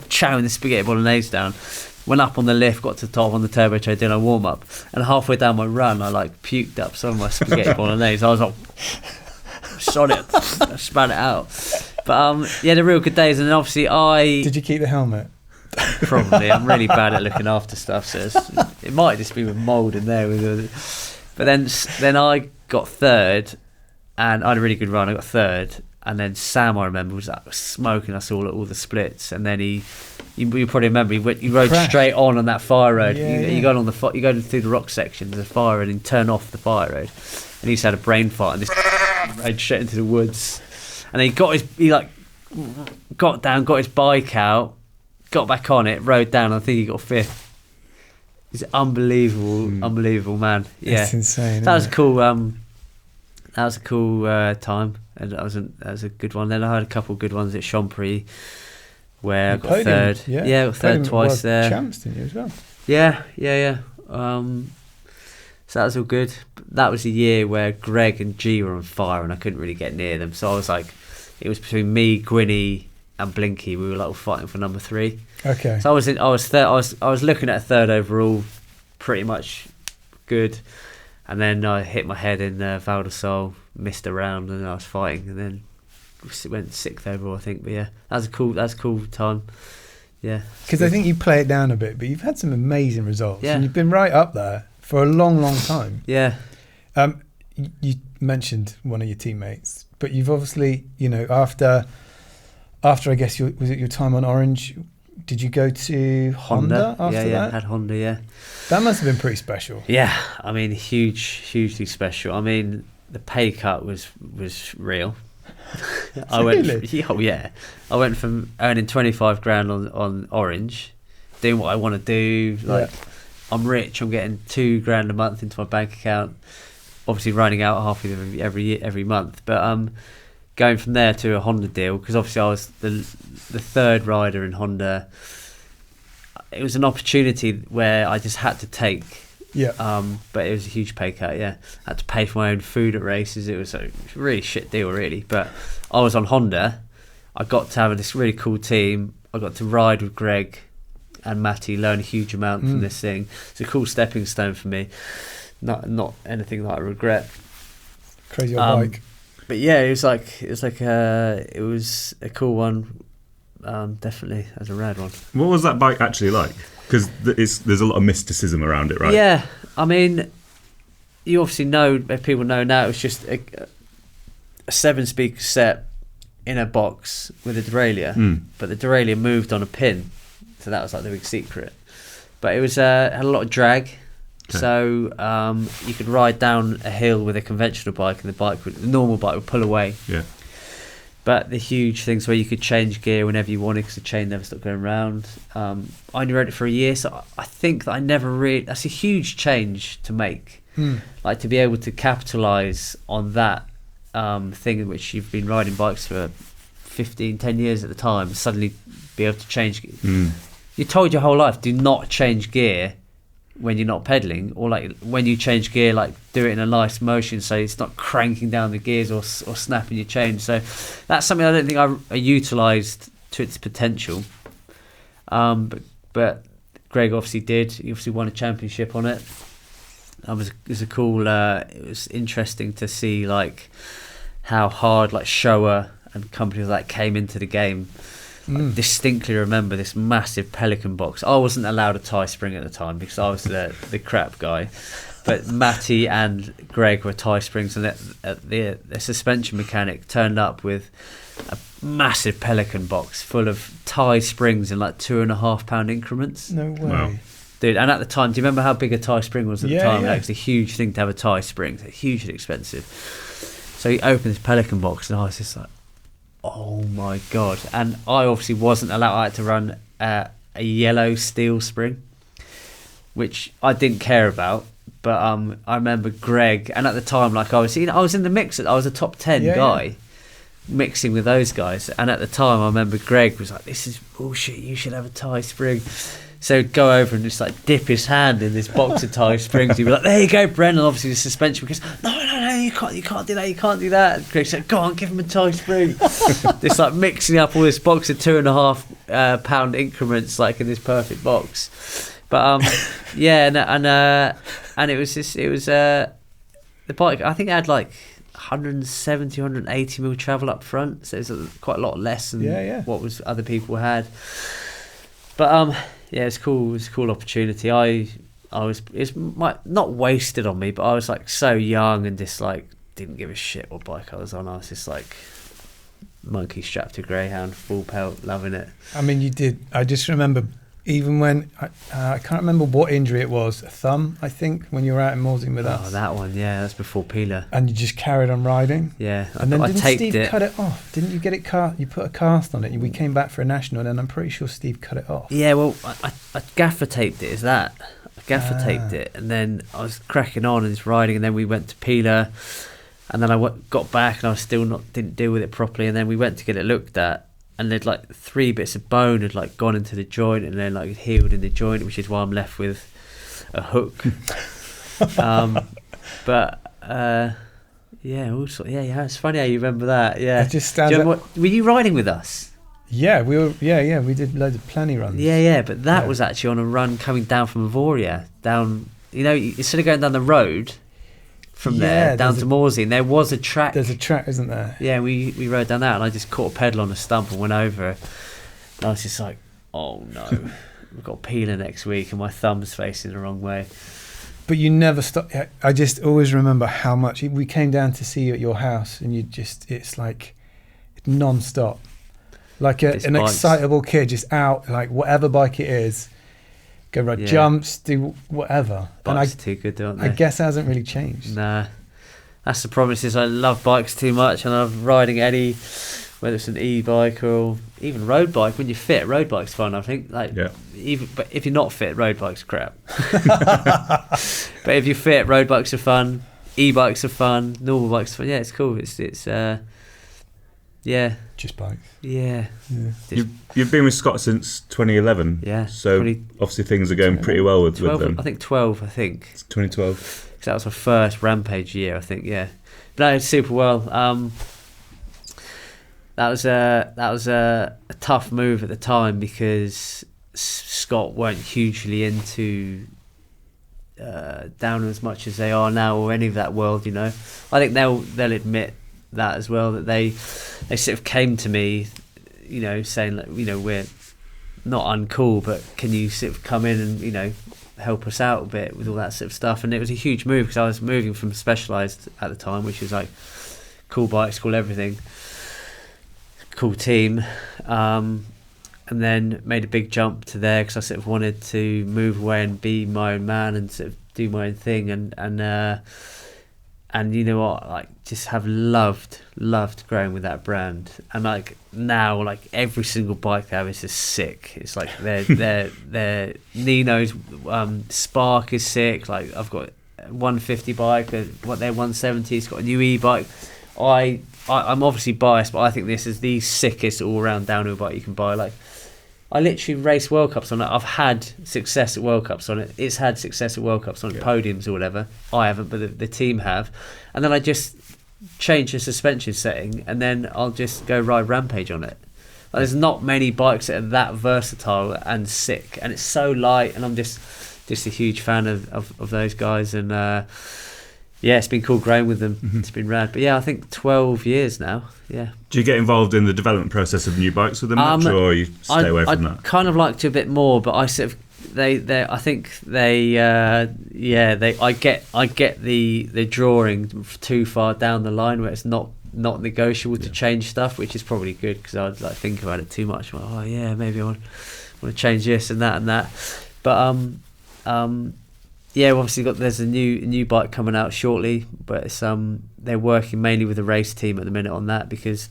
chowing the spaghetti bolognese down. Went up on the lift, got to the top on the turbo tray, did a warm up, and halfway down my run, I like puked up some of my spaghetti bolognese. I was like, sod it, I spat it out. But yeah, the real good days, and then obviously Did you keep the helmet? Probably. I'm really bad at looking after stuff, so it might just be with mould in there. But then I got third, and I had a really good run. I got third, and then Sam, I remember, was smoking us all the splits, and then you probably remember he rode straight on that fire road. You go through the rock section, there's a fire road, and turn off the fire road, and he's had a brain fart and just rode straight into the woods. And then he got down, got his bike out, got back on it, rode down. I think he got fifth. He's unbelievable man. Yeah, it's insane. That was cool. That was a cool time, and that was a good one. Then I had a couple of good ones at Chomprey, where I got podium, third. Yeah, I got third twice there. Champs, didn't you, as well? Yeah. So that was all good. That was a year where Greg and G were on fire, and I couldn't really get near them. So I was like, it was between me, Gwynny, and Blinky. We were like all fighting for number 3. Okay. So I was looking at a third overall, pretty much good, and then I hit my head in Val de Sol, missed a round, and I was fighting, and then went 6th overall, I think. But yeah, that was a cool time. Yeah. Because I think you play it down a bit, but you've had some amazing results, yeah, and you've been right up there for a long, long time. Yeah. You mentioned one of your teammates, but you've obviously, you know, after I guess was it your time on Orange? Did you go to Honda after that? Yeah, had Honda, yeah. That must have been pretty special. Yeah, I mean, hugely special. I mean, the pay cut was real. Really? I went from earning 25 grand on Orange, doing what I want to do. Like, I'm rich. I'm getting 2 grand a month into my bank account. Obviously, running out half of them every month. But going from there to a Honda deal, because obviously I was the third rider in Honda. It was an opportunity where I just had to take. Yeah. But it was a huge pay cut. Yeah, I had to pay for my own food at races. It was a really shit deal, really. But I was on Honda. I got to have this really cool team. I got to ride with Greg and Matty, learn a huge amount from this thing. It's a cool stepping stone for me. Not anything that I regret. Crazy old bike. But yeah, it was a cool one. Definitely as a rad one. What was that bike actually like? Because there's a lot of mysticism around it, right? Yeah, I mean, you obviously know, people know now, it was just a 7-speaker set in a box with a derailleur, but the derailleur moved on a pin, so that was like the big secret. But it was had a lot of drag. Okay. So you could ride down a hill with a conventional bike, and the normal bike would pull away. Yeah. But the huge things where you could change gear whenever you wanted because the chain never stopped going round. I only rode it for a year, so I think that I never really... That's a huge change to make. Like, to be able to capitalise on that thing in which you've been riding bikes for 10 years at the time, suddenly be able to change gear. You're told your whole life, do not change gear when you're not pedaling, or like when you change gear, like do it in a nice motion so it's not cranking down the gears or snapping your chain. So that's something I don't think I utilised to its potential. But Greg obviously did. He obviously won a championship on it. It was a cool. It was interesting to see like how hard like Showa and companies like came into the game. I distinctly remember this massive Pelican box. I wasn't allowed a tie spring at the time because I was the crap guy. But Matty and Greg were tie springs, and the suspension mechanic turned up with a massive Pelican box full of tie springs in like 2.5 pound increments. No way. Wow. Dude, and at the time, do you remember how big a tie spring was at the time? Yeah. Like, it's a huge thing to have a tie spring. It's hugely expensive. So he opened this Pelican box, and I was just like, oh my God. And I obviously wasn't allowed. I had to run a yellow steel spring, which I didn't care about. But I remember Greg, and at the time, like I was in the mix. I was a top 10 guy, mixing with those guys. And at the time, I remember Greg was like, "This is bullshit. You should have a tie spring." So he'd go over and just like dip his hand in this box of tie springs. He'd be like, "There you go, Brendan." Obviously the suspension, because no, you can't do that. You can't do that. And Greg said, "Go on, give him a tie spring." Just like mixing up all this box of 2.5 pound increments, like in this perfect box. But and it was the bike. I think it had like 170, 180 mil travel up front, so it's quite a lot less than what was other people had. But it's cool. It was a cool opportunity. Not wasted on me, but I was like so young and just like didn't give a shit what bike I was on. I was just like monkey strapped to greyhound, full pelt, loving it. I mean, you did. I just remember, even when I can't remember what injury it was, a thumb, I think, when you were out in Morsing with us. Oh, that one, yeah, that's before Peeler. And you just carried on riding. Yeah, and then didn't taped Steve it. cut it off? Didn't you get it cast? You put a cast on it. We came back for a national, and I'm pretty sure Steve cut it off. Yeah, well, I gaffer taped it. Is that? I gaffer taped it, and then I was cracking on and just riding, and then we went to Peeler, and then I got back, and I was still didn't deal with it properly, and then we went to get it looked at. And there'd like 3 bits of bone had like gone into the joint and then like healed in the joint, which is why I'm left with a hook. It's funny how you remember that. Yeah, I just stand were you riding with us? Yeah, we were. Yeah, we did loads of plenty runs. Yeah, but that was actually on a run coming down from Avoria, down. You know, instead of going down the road from there down to Morsey, and there was a track. There's a track, isn't there? Yeah, we rode down that, and I just caught a pedal on a stump and went over. And I was just like, oh no, we've got Peeler next week, and my thumb's facing the wrong way. But you never stopped. I just always remember how much we came down to see you at your house, and it's like non-stop, like an excitable kid just out, like whatever bike it is. Go ride jumps, do whatever. Bikes are too good, aren't they? I guess it hasn't really changed. Nah, that's the problem. Is I love bikes too much, and I love riding any, whether it's an e-bike or even road bike. When you're fit, road bike's fun. I think but if you're not fit, road bikes are crap. But if you're fit, road bikes are fun. E-bikes are fun. Normal bikes are fun. Yeah, it's cool. It's just bikes. Yeah. You've been with Scott since 2011. Yeah. So obviously things are going pretty well with them. I think 12. I think. It's 2012. That was my first Rampage year. I think. Yeah. But no, super well. That was a tough move at the time because Scott weren't hugely into down as much as they are now, or any of that world. You know, I think they'll admit that as well, that they sort of came to me, you know, saying like, you know, we're not uncool, but can you sort of come in and, you know, help us out a bit with all that sort of stuff. And it was a huge move because I was moving from Specialized at the time, which was like cool bikes, cool everything, cool team, and then made a big jump to there because I sort of wanted to move away and be my own man and sort of do my own thing, and you know what, like just have loved growing with that brand. And like now, like every single bike they have is just sick. It's like their Nino's Spark is sick. Like I've got a 150 bike, their 170's got a new e-bike. I'm obviously biased, but I think this is the sickest all-round downhill bike you can buy. Like I literally race World Cups on it. I've had success at World Cups on it. It's had success at World Cups on it, podiums or whatever. I haven't, but the team have. And then I just change the suspension setting, and then I'll just go ride Rampage on it. Like, there's not many bikes that are that versatile and sick, and it's so light. And I'm just a huge fan of those guys. And yeah, it's been cool growing with them. Mm-hmm. It's been rad. But yeah, I think 12 years now. Yeah. Do you get involved in the development process of new bikes with them much, or you stay away from that? I kind of like to a bit more, but I sort of I think they I get the drawing too far down the line where it's not negotiable to change stuff, which is probably good, because I'd like think about it too much. Like, oh yeah, maybe I want to change this and that. But yeah, obviously there's a new bike coming out shortly, but it's they're working mainly with the race team at the minute on that, because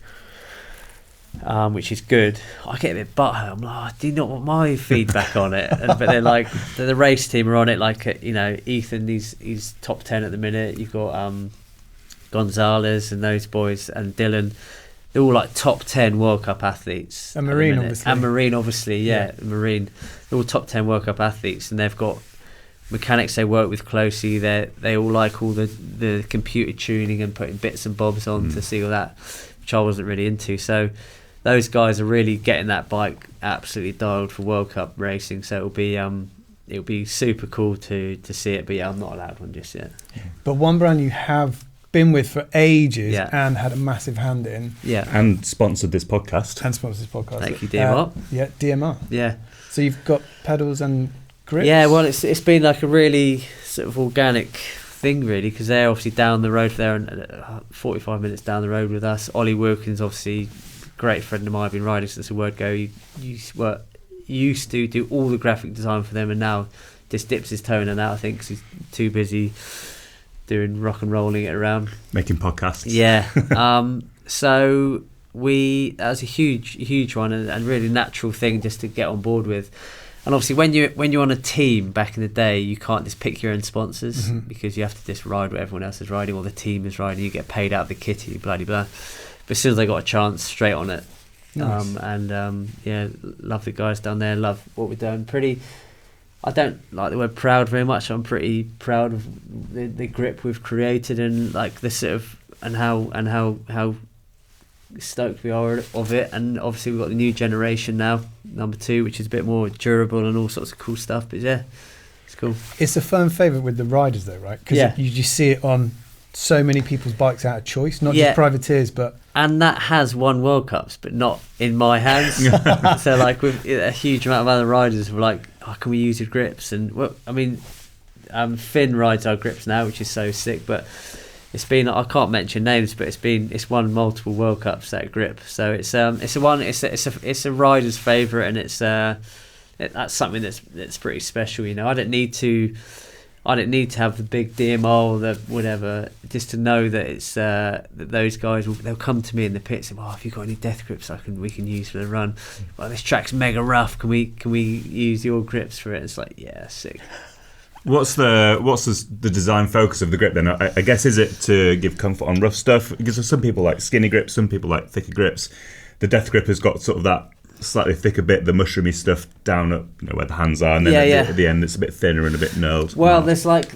which is good. I get a bit butthurt. I'm like, do you not want my feedback on it? But they're like, the race team are on it. Like, Ethan, he's top 10 at the minute. You've got Gonzalez and those boys, and Dylan. They're all like top 10 World Cup athletes. And Marin, obviously. And Marin, obviously, yeah. Marin. They're all top 10 World Cup athletes, and they've got mechanics they work with closely. They all like all the computer tuning and putting bits and bobs on to see all that, which I wasn't really into. So those guys are really getting that bike absolutely dialed for World Cup racing. So it'll be super cool to see it. But yeah, I'm not allowed one just yet. But one brand you have been with for ages and had a massive hand in. Yeah. And sponsored this podcast. Thank you, DMR. Yeah, DMR. Yeah. So you've got pedals and grips? Yeah, well, it's been like a really sort of organic thing, really, because they're obviously down the road there, and 45 minutes down the road with us. Ollie Wilkins, obviously, great friend of mine. I've been riding since the word go. He used to do all the graphic design for them, and now just dips his toe in and out, I think, because he's too busy doing rock and rolling it around. Making podcasts. Yeah. So that was a huge one, and really natural thing just to get on board with. And obviously, when you're on a team back in the day, you can't just pick your own sponsors, because you have to just ride what everyone else is riding, or the team is riding. You get paid out of the kitty, blah blah blah. But as soon as they got a chance, straight on it. Nice. Yeah, love the guys down there. Love what we're doing. I don't like the word proud very much. I'm pretty proud of the grip we've created, and like the sort of and how stoked we are of it. And obviously we've got the new generation now, number 2, which is a bit more durable and all sorts of cool stuff. But yeah, it's cool. It's a firm favourite with the riders though, right? Because you just see it on so many people's bikes out of choice, not just privateers, but... And that has won World Cups, but not in my hands. So like with a huge amount of other riders were like, oh, can we use your grips? And well, I mean, Finn rides our grips now, which is so sick, but it's been, I can't mention names, but it's won multiple World Cups, that grip. So it's a rider's favourite, and that's something that's pretty special, you know. I didn't need to have the big DMR or the whatever, just to know that it's that those guys they'll come to me in the pits and, have you got any death grips we can use for the run? Well, this track's mega rough. Can we use your grips for it? It's like, yeah, sick. What's the design focus of the grip then? I guess, is it to give comfort on rough stuff? Because some people like skinny grips, some people like thicker grips. The death grip has got sort of that slightly thicker bit, the mushroomy stuff down at where the hands are, and then at the end it's a bit thinner and a bit knurled. Well, there's like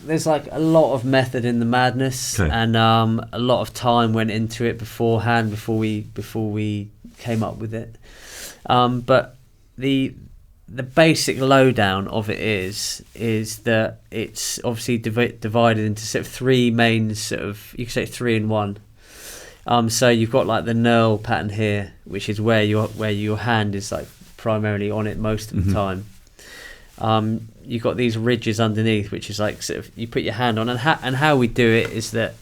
a lot of method in the madness, and a lot of time went into it beforehand before we came up with it. But the basic lowdown of it is that it's obviously divided into sort of 3 main sort of, you could say 3 in 1. So you've got like the knurl pattern here, which is where your hand is like primarily on it most of the time. You've got these ridges underneath, which is like sort of you put your hand on, and how we do it is that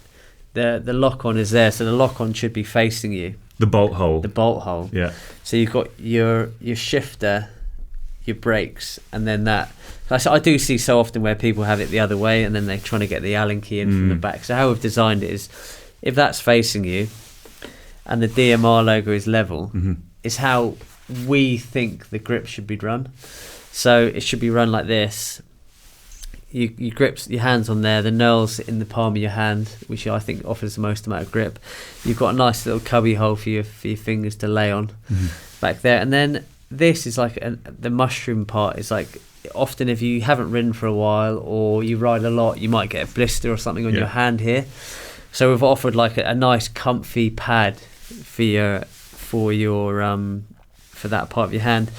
the lock on is there, so the lock on should be facing you. The bolt hole. Yeah. So you've got your shifter, your brakes, and then that. So I do see so often where people have it the other way, and then they're trying to get the Allen key in from the back. So how we've designed it is, if that's facing you and the DMR logo is level, is how we think the grip should be run. So it should be run like this. You grip your hands on there, the knurls in the palm of your hand, which I think offers the most amount of grip. You've got a nice little cubby hole for your fingers to lay on back there. And then this is like the mushroom part is like, often if you haven't ridden for a while or you ride a lot, you might get a blister or something on your hand here. So we've offered like a nice comfy pad for that part of your hand.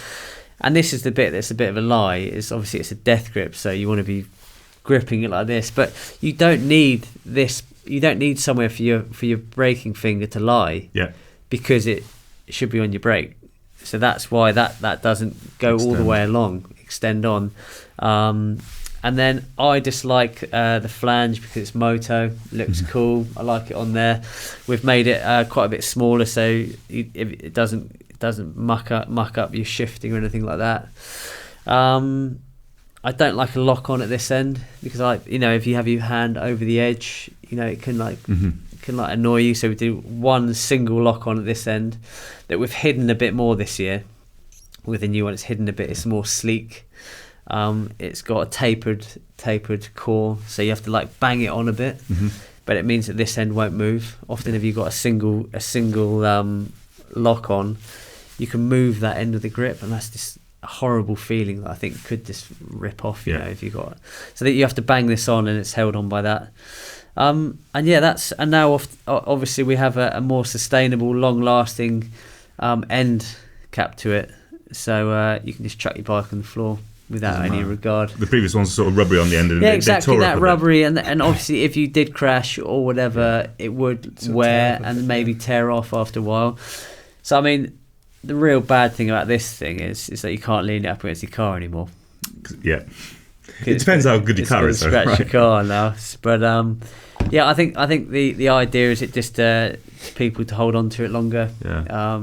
And this is the bit that's a bit of a lie. It's obviously it's a death grip, so you want to be gripping it like this. But you don't need this. You don't need somewhere for your braking finger to lie. Yeah. Because it should be on your brake. So that's why that doesn't go all the way along. extend on. And then I just like the flange because it's moto, looks cool. I like it on there. We've made it quite a bit smaller, so it doesn't muck up your shifting or anything like that. I don't like a lock on at this end because if you have your hand over the edge, it can annoy you. So we do one single lock on at this end that we've hidden a bit more this year. With the new one, it's hidden a bit. It's more sleek. It's got a tapered core, so you have to like bang it on a bit, but it means that this end won't move. Often if you've got a single lock on, you can move that end of the grip, and that's just a horrible feeling that I think could just rip off, if you got it. So that you have to bang this on, and it's held on by that. And now obviously we have a more sustainable, long-lasting end cap to it, so you can just chuck your bike on the floor without any regard. The previous ones are sort of rubbery on the end. And exactly, they that rubbery, and obviously if you did crash or whatever, it would wear and maybe tear off after a while. So I mean, the real bad thing about this thing is that you can't lean it up against your car anymore. Yeah, it depends how good your car is. Scratch your car now, but I think the idea is it just people to hold on to it longer. Yeah.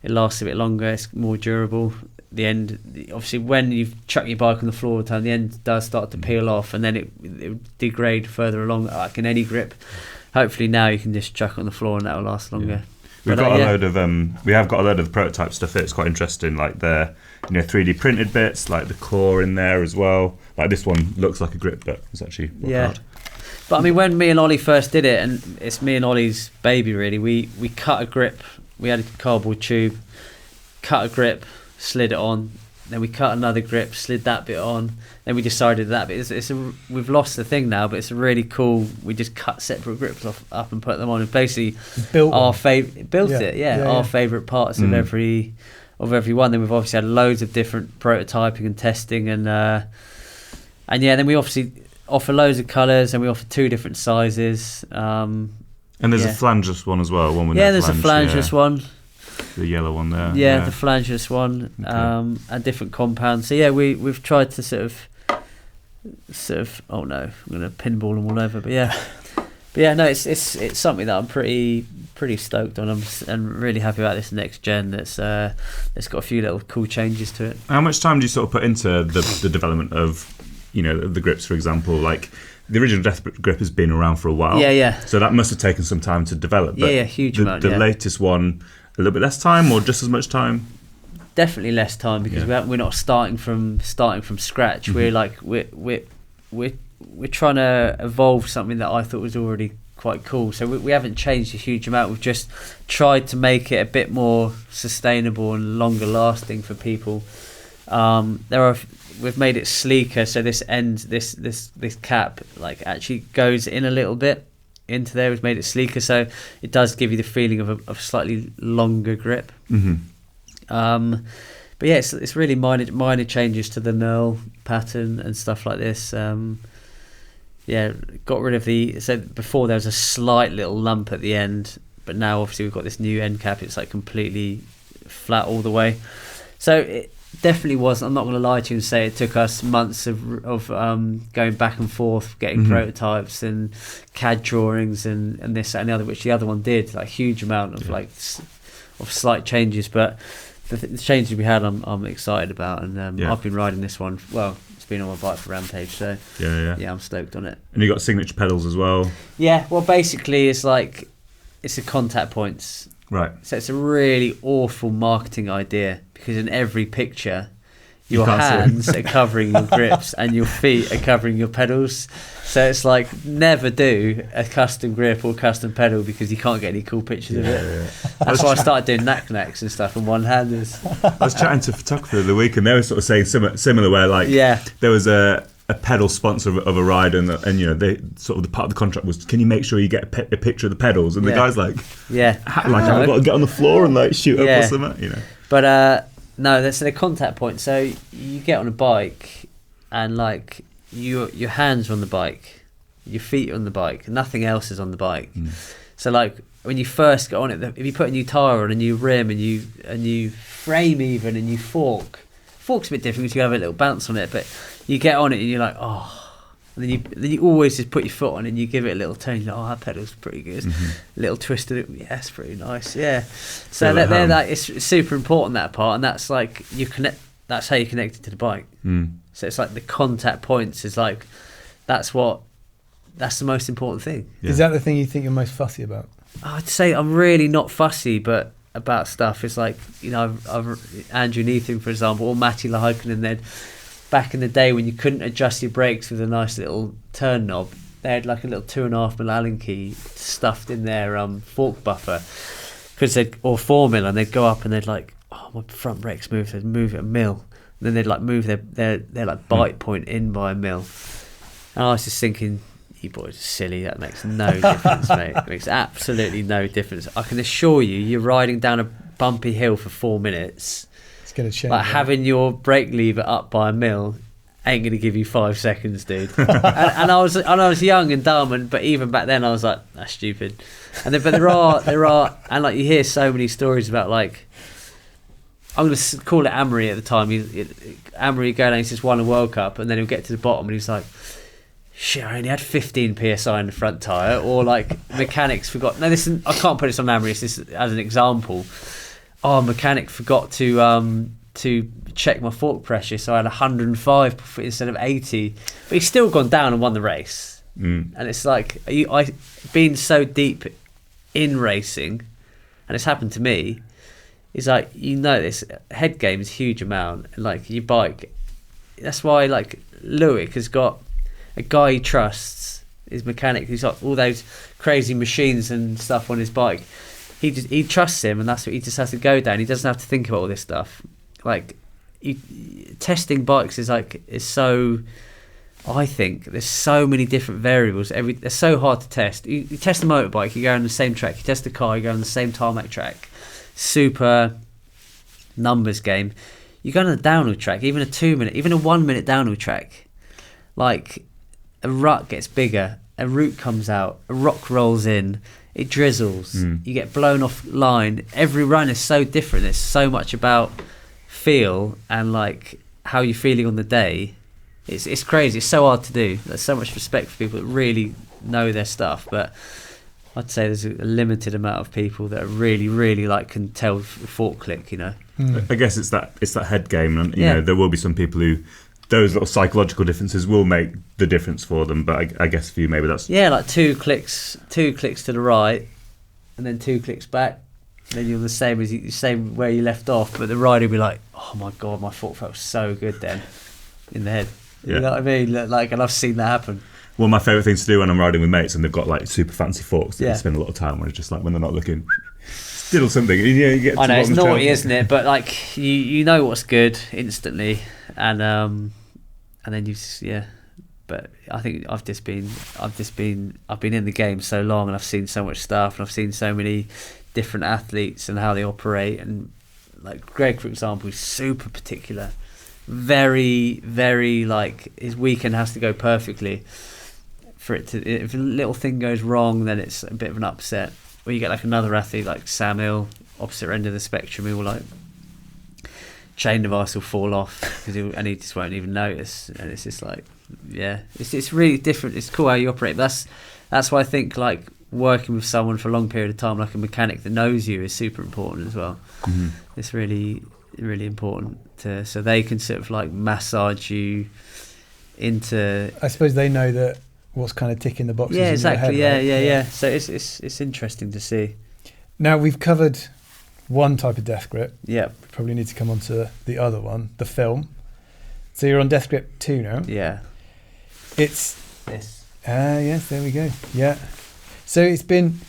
It lasts a bit longer. It's more durable. The end, obviously, when you chuck your bike on the floor all the time, the end does start to peel off, and then it degrade further along, like in any grip. Hopefully now you can just chuck it on the floor and that will last longer. Yeah. We have got a load of the prototype stuff here. It's quite interesting, like the 3D printed bits, like the core in there as well. Like this one looks like a grip, but it's actually hard. But I mean, when me and Ollie first did it, and it's me and Ollie's baby really, we cut a grip. We had a cardboard tube, cut a grip, slid it on, then we cut another grip, slid that bit on, then we decided that bit we've lost the thing now, but it's really cool. We just cut separate grips up and put them on, and basically our favourite parts of every one. Then we've obviously had loads of different prototyping and testing, and then we obviously offer loads of colours, and we offer 2 different sizes. And there's a flangeless one as well. There's a flangeless one. The yellow one there. The flangeless one, and different compounds. So we've tried to sort of. Oh no, I'm gonna pinball them all over. But no, it's something that I'm pretty stoked on. I'm really happy about this next gen. It's got a few little cool changes to it. How much time do you sort of put into the development of the grips, for example? Like the original Death Grip has been around for a while. Yeah. So that must have taken some time to develop. But huge amount. The latest one, a little bit less time or just as much time? Definitely less time, because we're not starting from scratch. We're trying to evolve something that I thought was already quite cool. So we haven't changed a huge amount. We've just tried to make it a bit more sustainable and longer lasting for people. We've made it sleeker, so this end, this cap, like actually goes in a little bit into there. We've made it sleeker, so it does give you the feeling of a slightly longer grip. But it's really minor changes to the knurl pattern and stuff like this. Got rid of so before there was a slight little lump at the end, but now obviously we've got this new end cap. It's like completely flat all the way. So it definitely was. I'm not going to lie to you and say it took us months of going back and forth, getting prototypes and CAD drawings and this and the other, which the other one did, like huge amount of of slight changes. But the changes we had, I'm excited about, and I've been riding this one. Well, it's been on my bike for Rampage, so I'm stoked on it. And you got signature pedals as well. Yeah, well, basically it's a contact points. Right. So it's a really awful marketing idea, because in every picture your hands are covering your grips and your feet are covering your pedals. So it's like, never do a custom grip or custom pedal, because you can't get any cool pictures of it. Yeah. That's why I started doing knack-knacks and stuff and one-handers. I was chatting to a photographer the other week, and they were sort of saying similar where there was a pedal sponsor of a ride, and they sort of the part of the contract was, can you make sure you get a picture of the pedals? And the guy's like, I've got to get on the floor and shoot up or something, But no, so they're contact points. So you get on a bike, and your hands are on the bike, your feet are on the bike, nothing else is on the bike. So when you first get on it, if you put a new tyre on, a new rim, and you frame even, and you fork, Fork's a bit different because you have a little bounce on it, but you get on it and you're like, oh. And then you always just put your foot on it and you give it a little turn. You're like, oh, that pedal's pretty good. A little twist of it. Yeah, it's pretty nice. Yeah. So they're like, it's super important, that part, and that's like that's how you connect it to the bike. So it's like the contact points is like that's the most important thing. Is that the thing you think you're most fussy about? I'd say I'm really not fussy, but about stuff. It's like, I've Andrew Neething, for example, or Matti Lahaikonen, and then back in the day when you couldn't adjust your brakes with a nice little turn knob, they had like a little 2.5mm Allen key stuffed in their fork buffer, or 4mm, and they'd go up and they'd like, oh, my front brakes move, they'd move it a mil, and then they'd like move their like bite point in by a mil. And I was just thinking, you boys are silly, that makes no difference, mate. It makes absolutely no difference. I can assure you, you're riding down a bumpy hill for 4 minutes. It's going to change. Like having your brake lever up by a mil ain't going to give you 5 seconds, dude. and I was young and dumb, but even back then I was like, that's stupid. And then, but there are, and like you hear so many stories about like, I'm going to call it Amory at the time. Amory going, he's just won a World Cup, and then he'll get to the bottom and he's like, shit, I only had 15 psi in the front tyre, or like mechanics forgot. No, listen, I can't put this on Amory, it's just as an example. Oh, mechanic forgot to check my fork pressure, so I had 105 instead of 80. But he's still gone down and won the race. And it's like, I being so deep in racing, and it's happened to me, is like, this head game is a huge amount. Like your bike, that's why like Lewick has got a guy he trusts, his mechanic, who's got all those crazy machines and stuff on his bike. He trusts him, and that's what he just has to go down. He doesn't have to think about all this stuff. Like, testing bikes is so. I think there's so many different variables. They're so hard to test. You test a motorbike, you go on the same track. You test a car, you go on the same tarmac track. Super numbers game. You go on a downhill track, even a 2-minute, even a 1-minute downhill track. Like, a rut gets bigger, a root comes out, a rock rolls in. It drizzles. You get blown off line. Every run is so different. It's so much about feel and like how you're feeling on the day. It's crazy. It's so hard to do. There's so much respect for people that really know their stuff. But I'd say there's a limited amount of people that are really, really like can tell fork click. I guess it's that head game, and you know there will be some people who those little psychological differences will make the difference for them, but I guess for you maybe that's like two clicks to the right and then 2 clicks back, and then you're the same where you left off, but the rider will be like, oh my god, my fork felt so good then in the head. You know what I mean? Like, and I've seen that happen. Well, my favourite thing to do when I'm riding with mates and they've got like super fancy forks that I spend a lot of time on, it's just like when they're not looking, diddle something. You get I know, it's naughty, isn't it? But like you know what's good instantly, and then but I think I've been in the game so long, and I've seen so much stuff, and I've seen so many different athletes and how they operate. And like Greg, for example, is super particular, very, very like his weekend has to go perfectly for it to. If a little thing goes wrong, then it's a bit of an upset. Or you get like another athlete like Sam Hill, opposite end of the spectrum, who will like chain device will fall off and he just won't even notice, and it's just like it's really different. It's cool how you operate, but that's why I think like working with someone for a long period of time, like a mechanic that knows you, is super important as well. It's really, really important so they can sort of like massage you into, I suppose they know that what's kind of ticking the boxes. Exactly. In your head, yeah. So it's interesting to see. Now we've covered one type of death grip. Yeah. We probably need to come on to the other one, the film. So you're on Death Grip 2 now. Yeah. It's this. Yes, there we go. Yeah. So it's been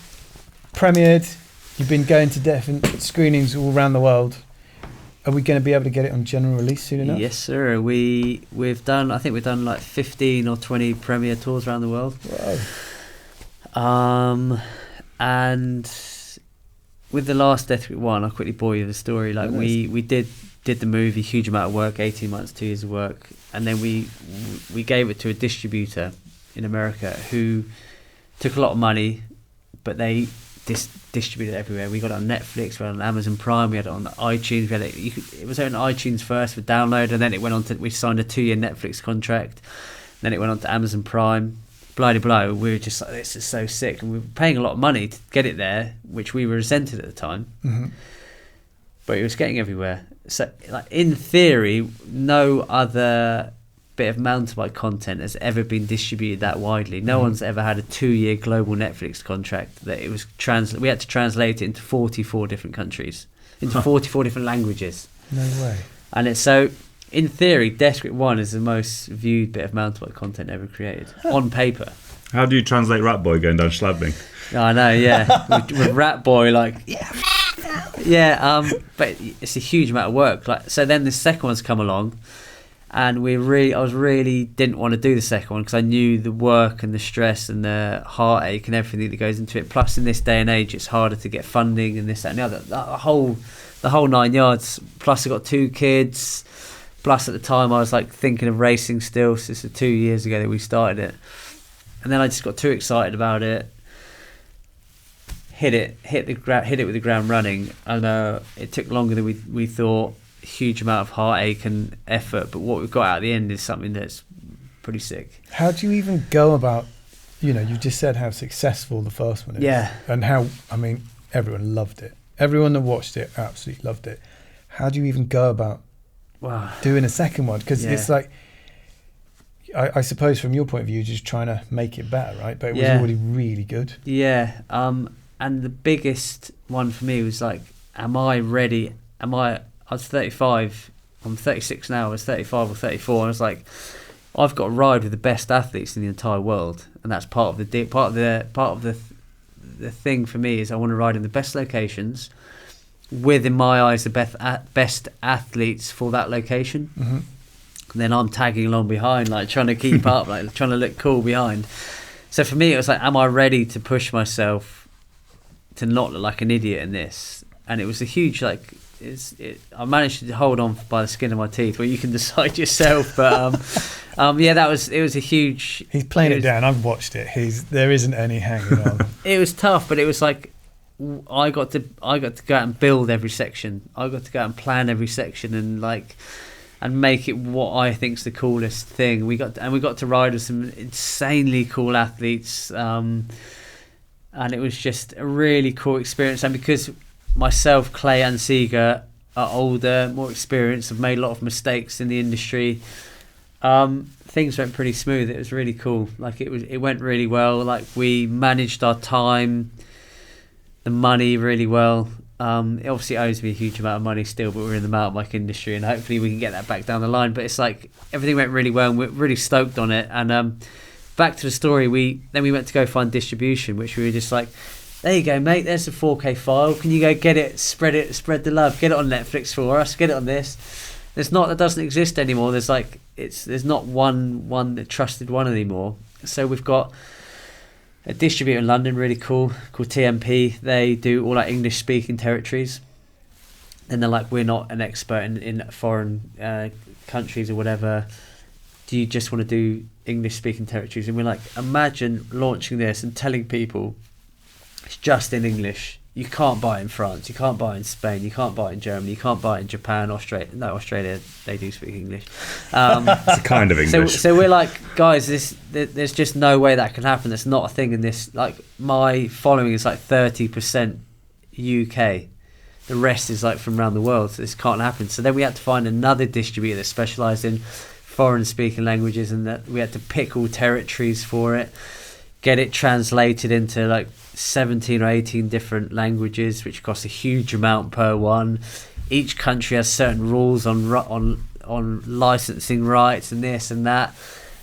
premiered. You've been going to different screenings all around the world. Are we going to be able to get it on general release soon enough? Yes, sir. We've done like 15 or 20 premiere tours around the world. Wow. And with the last Death Grip 1, I'll quickly bore you the story. Like we did the movie, huge amount of work, 18 months, 2 years of work, and then we gave it to a distributor in America who took a lot of money, but they distributed everywhere. We got it on Netflix, we had it on Amazon Prime, we had it on iTunes. We had it was on iTunes first for download, and then it went on to, we signed a 2-year Netflix contract. Then it went on to Amazon Prime. Blah, blah, blah. We were just like, this is so sick. And we were paying a lot of money to get it there, which we were resented at the time. Mm-hmm. But it was getting everywhere. So, like, in theory, no other bit of mountain bike content has ever been distributed that widely. No one's ever had a 2-year global Netflix contract that it was we had to translate it into 44 different countries, into 44 different languages. No way. And it's so, in theory, Deathgrip 1 is the most viewed bit of mountain bike content ever created on paper. How do you translate Rat Boy going down Schladming? I know, yeah. with Rat Boy, like, yeah, but it's a huge amount of work. Like, so then the second one's come along, and I really didn't want to do the second one because I knew the work and the stress and the heartache and everything that goes into it. Plus, in this day and age, it's harder to get funding and this, that, and the other. The whole 9 yards. Plus, I got 2 kids. Plus, at the time, I was like thinking of racing still. So this is 2 years ago that we started it, and then I just got too excited about it. Hit it with the ground running. And it took longer than we thought. Huge amount of heartache and effort, but what we've got out at the end is something that's pretty sick. How do you even go about, you just said how successful the first one is. Yeah. And how, everyone loved it. Everyone that watched it absolutely loved it. How do you even go about doing a second one? Because it's like, I suppose from your point of view, you're just trying to make it better, right? But it was already really good. Yeah. And the biggest one for me was like, am I ready? I was 35. I'm 36 now. I was 35 or 34. And I was like, I've got to ride with the best athletes in the entire world, and that's part of the thing for me is I want to ride in the best locations, with, in my eyes, the best athletes for that location. Mm-hmm. And then I'm tagging along behind, like trying to keep up, like trying to look cool behind. So for me, it was like, am I ready to push myself to not look like an idiot in this? And it was a huge I managed to hold on by the skin of my teeth. Well, you can decide yourself, but it was a huge. He's playing it down. I've watched it. There isn't any hanging on. It was tough, but it was like I got to go out and build every section. I got to go out and plan every section and make it what I think's the coolest thing. We got to ride with some insanely cool athletes, and it was just a really cool experience. And because myself, Clay and Seeger are older, more experienced, have made a lot of mistakes in the industry. Things went pretty smooth. It was really cool. Like it went really well. Like we managed our time, the money really well. It obviously owes me a huge amount of money still, but we're in the mountain bike industry, and hopefully we can get that back down the line. But it's like everything went really well, and we're really stoked on it. And back to the story, we went to go find distribution, which we were just like, there you go, mate, there's the 4K file. Can you go get it, spread the love, get it on Netflix for us, get it on this. That doesn't exist anymore. There's not one trusted one anymore. So we've got a distributor in London, really cool, called TMP. They do all English speaking territories. And they're like, we're not an expert in foreign countries or whatever. Do you just want to do English speaking territories? And we're like, imagine launching this and telling people it's just in English. You can't buy it in France. You can't buy it in Spain. You can't buy it in Germany. You can't buy it in Japan, Australia. No, Australia, they do speak English. It's a kind of English. So we're like, guys, there's just no way that can happen. That's not a thing in this. Like, my following is like 30% UK. The rest is like from around the world. So this can't happen. So then we had to find another distributor that specialised in foreign speaking languages, and that we had to pick all territories for it, get it translated into like 17 or 18 different languages, which costs a huge amount per one. Each country has certain rules on licensing rights and this and that.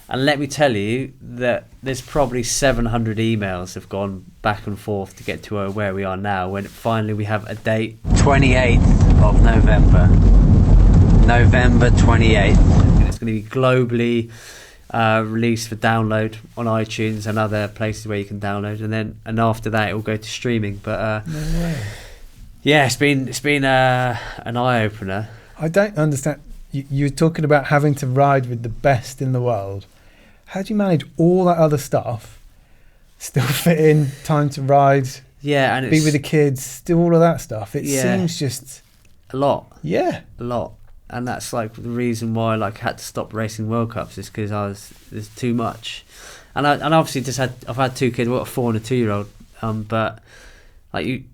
And let me tell you that there's probably 700 emails have gone back and forth to get to where we are now, when finally we have a date. 28th of November. November 28th. And it's going to be globally released for download on iTunes and other places where you can download, and after that it will go to streaming. But no way. Yeah, it's been an eye opener. I don't understand. You're talking about having to ride with the best in the world. How do you manage all that other stuff, still fit in time to ride Yeah, and be with the kids, do all of that stuff. It seems just a lot. Yeah, a lot. And that's like the reason why I had to stop racing World Cups, is because there's too much. And obviously I've had 2 kids, a 4 and a 2-year-old. But you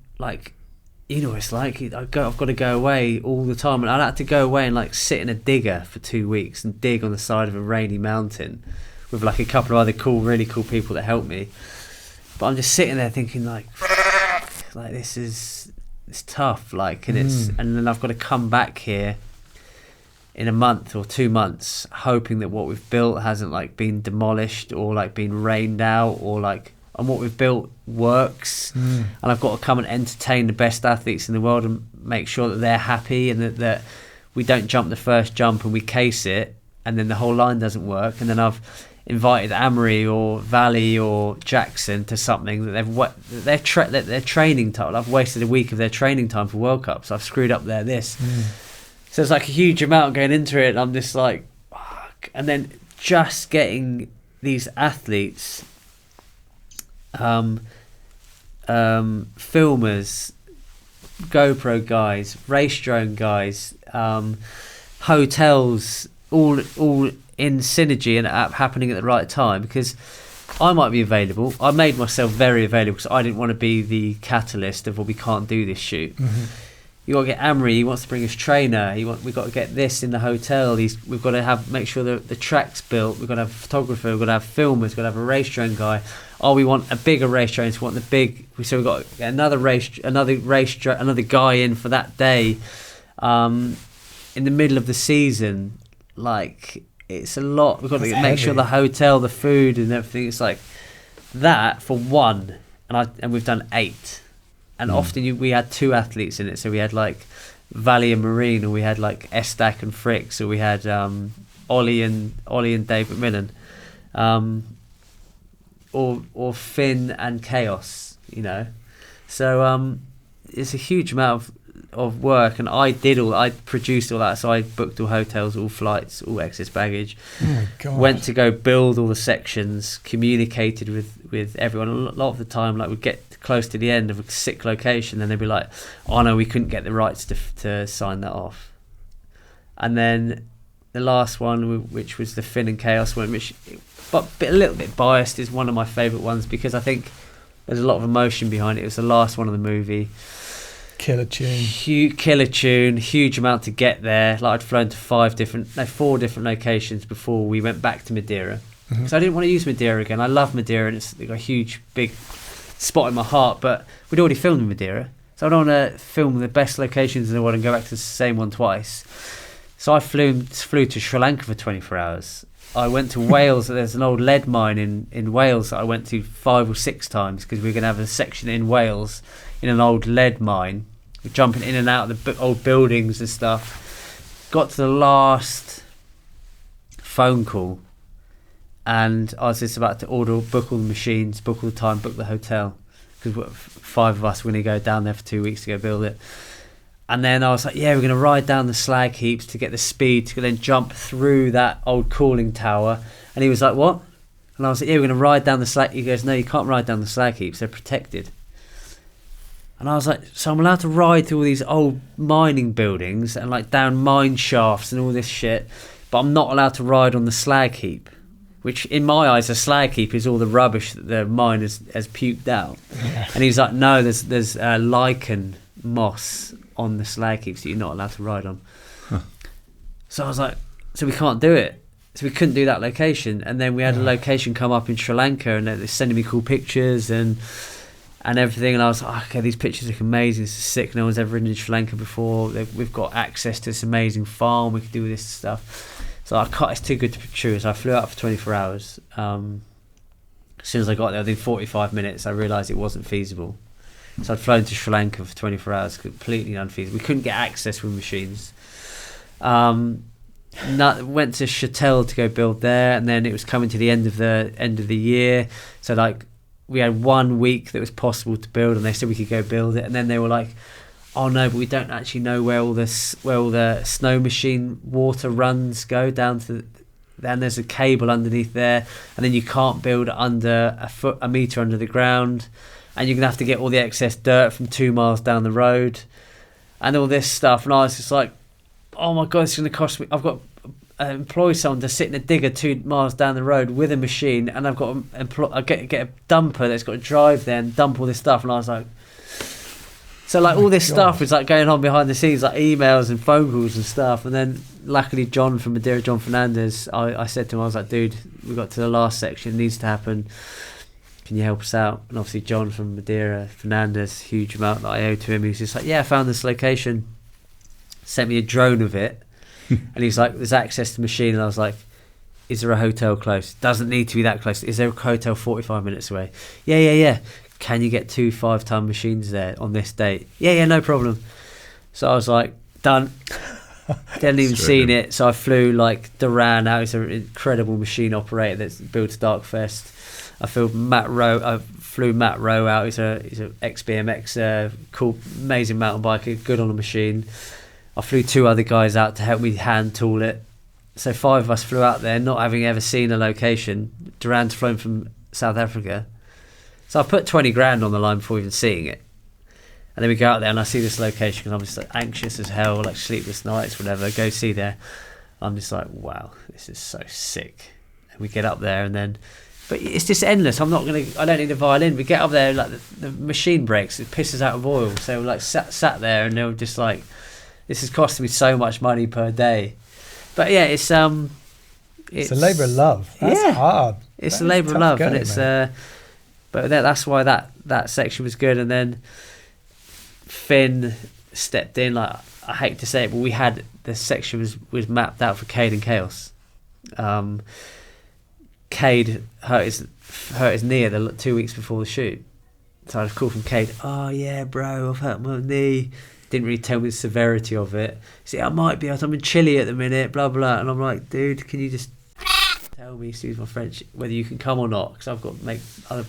know what it's like. I've got to go away all the time, and I had to go away and sit in a digger for 2 weeks and dig on the side of a rainy mountain with a couple of other really cool people that helped me. But I'm just sitting there thinking it's tough, and then I've got to come back here in a month or 2 months, hoping that what we've built hasn't been demolished or been rained out, or and what we've built works. And I've got to come and entertain the best athletes in the world and make sure that they're happy, and that we don't jump the first jump and we case it and then the whole line doesn't work. And then I've invited Amory or Valley or Jackson to something that their training time. I've wasted a week of their training time for World Cups. I've screwed up this. So it's a huge amount going into it. And I'm just fuck. And then just getting these athletes, filmers, GoPro guys, race drone guys, hotels, all in synergy and happening at the right time, because I might be available. I made myself very available because I didn't want to be the catalyst of, we can't do this shoot. You got to get Amory. He wants to bring his trainer. We've got to get this in the hotel. We've got to make sure the track's built. We've got to have a photographer. We've got to have filmers. We've got to have a race drone guy. Oh, we want a bigger race drone. So we want the big. So we've got another guy in for that day. In the middle of the season, it's a lot. We've got to make sure the hotel, the food, and everything. It's that for one, and we've done 8. And often we had 2 athletes in it, so we had Valley and Marin, or we had Estac and Fricks, or we had Ollie and Dave McMillan, or Finn and Chaos, So it's a huge amount of work, and I produced all that, so I booked all hotels, all flights, all excess baggage. Oh my God. Went to go build all the sections, communicated with everyone. A lot of the time, we'd get close to the end of a sick location, then they'd be like, oh no, we couldn't get the rights to sign that off. And then the last one, which was the Finn and Chaos one, which, but a little bit biased, is one of my favourite ones because I think there's a lot of emotion behind it. It was the last one of the movie. Killer tune. Killer tune, huge amount to get there. I'd flown to 4 different locations before we went back to Madeira. So I didn't want to use Madeira again. I love Madeira, and it's got a huge, big spot in my heart, but we'd already filmed in Madeira, so I don't want to film the best locations in the world and go back to the same one twice. So I flew to Sri Lanka for 24 hours. I went to Wales. There's an old lead mine in Wales that I went to 5 or 6 times because we were going to have a section in Wales in an old lead mine. We're jumping in and out of the old buildings and stuff. Got to the last phone call, and I was just about to book all the machines, book all the time, book the hotel, because 5 of us were going to go down there for 2 weeks to go build it. And then I was like, yeah, we're going to ride down the slag heaps to get the speed to then jump through that old cooling tower. And he was like, what? And I was like, yeah, we're going to ride down the slag. He goes, no, you can't ride down the slag heaps. They're protected. And I was like, so I'm allowed to ride through all these old mining buildings and down mine shafts and all this shit, but I'm not allowed to ride on the slag heap. Which, in my eyes, a slag heap is all the rubbish that the mine has puked out. Yeah. And he's like, no, there's lichen moss on the slag heaps that you're not allowed to ride on. So I was like, so we can't do it. So we couldn't do that location. And then we had a location come up in Sri Lanka, and they're sending me cool pictures and everything. And I was like, okay, these pictures look amazing. This is sick. No one's ever been in Sri Lanka before. We've got access to this amazing farm. We can do this stuff. So it's too good to be true. So I flew out for 24 hours. As soon as I got there, within 45 minutes, I realised it wasn't feasible. So I'd flown to Sri Lanka for 24 hours, completely unfeasible. We couldn't get access with machines. Went to Chatel to go build there, and then it was coming to the end of the year. So we had 1 week that was possible to build, and they said we could go build it. And then they were like, oh no, but we don't actually know where all the snow machine water runs go down to. Then there's a cable underneath there, and then you can't build under a meter under the ground. and you're gonna have to get all the excess dirt from 2 miles down the road, and all this stuff. And I was just like, oh my god, it's gonna cost me. I've got to employ someone to sit in a digger 2 miles down the road with a machine, and I've got to get a dumper that's got to drive there and dump all this stuff. And I was like, so like all this stuff is like going on behind the scenes, like emails and phone calls and stuff. And then luckily John from Madeira, John Fernandez, I said to him, I was like, dude, we got to the last section, it needs to happen, can you help us out? And obviously John from Madeira, Fernandez, huge amount that I owe to him. He's just like, yeah, I found this location, sent me a drone of it. And he's like, there's access to the machine. And I was like, is there a hotel close? Doesn't need to be that close. Is there a hotel 45 minutes away? Yeah. Can you get 2 5-ton machines there on this date? Yeah, no problem. So I was like, done. Hadn't even seen it. So I flew like Duran out. He's an incredible machine operator that's built Darkfest. I flew Matt Rowe out. He's a ex-BMX, cool, amazing mountain biker, good on a machine. I flew 2 other guys out to help me hand tool it. So 5 of us flew out there, not having ever seen a location. Duran's flown from South Africa. So I put 20 grand on the line before even seeing it. And then we go out there and I see this location, and I'm just like anxious as hell, like sleepless nights, whatever. Go see there. I'm just like, wow, this is so sick. And we get up there, and then, but it's just endless. I don't need a violin. We get up there, like the machine breaks, it pisses out of oil. So we're like sat there, and they were just like, this is costing me so much money per day. But yeah, it's a labour of love. That's hard. It's a labour of love, and it's but that's why that section was good. And then Finn stepped in. Like, I hate to say it, but we had the section was mapped out for Cade and Chaos. Cade hurt his knee 2 weeks before the shoot. So I had a call from Cade. Oh yeah, bro, I've hurt my knee. Didn't really tell me the severity of it. See, I might be. I'm in Chile at the minute. Blah blah. And I'm like, dude, can you just tell me, excuse my French, whether you can come or not? Because I've got to make other.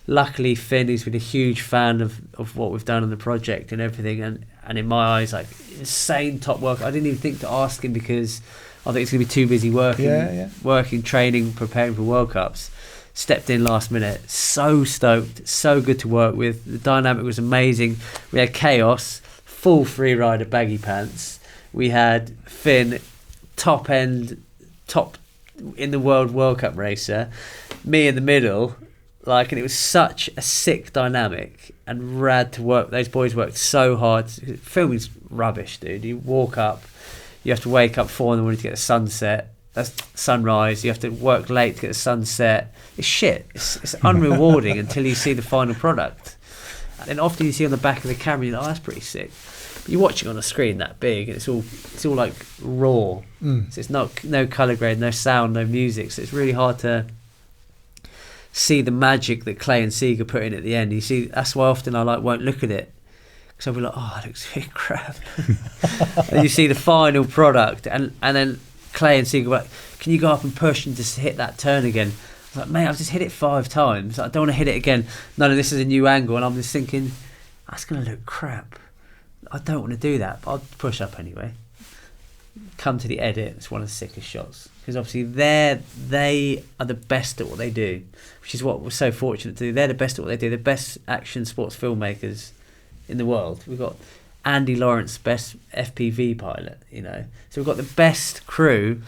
Luckily, Finn, he's been a huge fan of what we've done on the project and everything, and in my eyes, like, insane top work. I didn't even think to ask him because I think he's going to be too busy working, training, preparing for World Cups. Stepped in last minute. So stoked, so good to work with. The dynamic was amazing. We had Chaos, full freerider baggy pants. We had Finn, top in the World Cup racer. Me in the middle. Like, and it was such a sick dynamic and rad to work. Those boys worked so hard. Filming's rubbish, dude. You walk up, you have to wake up 4 a.m. to get the sunset. That's sunrise. You have to work late to get the sunset. It's shit. It's unrewarding until you see the final product. And then often you see on the back of the camera, you're like, oh, that's pretty sick. But you're watching on a screen that big, and it's all like raw. So it's no colour grade, no sound, no music. So it's really hard to see the magic that Clay and Seeger put in at the end. You see, that's why often I won't look at it, because I'll be like, oh, it looks really crap. And you see the final product, and then Clay and Seeger were like, can you go up and push and just hit that turn again? I was like, mate, I've just hit it 5 times. I don't want to hit it again. No, this is a new angle. And I'm just thinking, that's going to look crap. I don't want to do that, but I'll push up anyway. Come to the edit, it's one of the sickest shots. Because obviously they are the best at what they do, which is what we're so fortunate to do. They're the best at what they do. The best action sports filmmakers in the world. We've got Andy Lawrence, best FPV pilot, So we've got the best crew,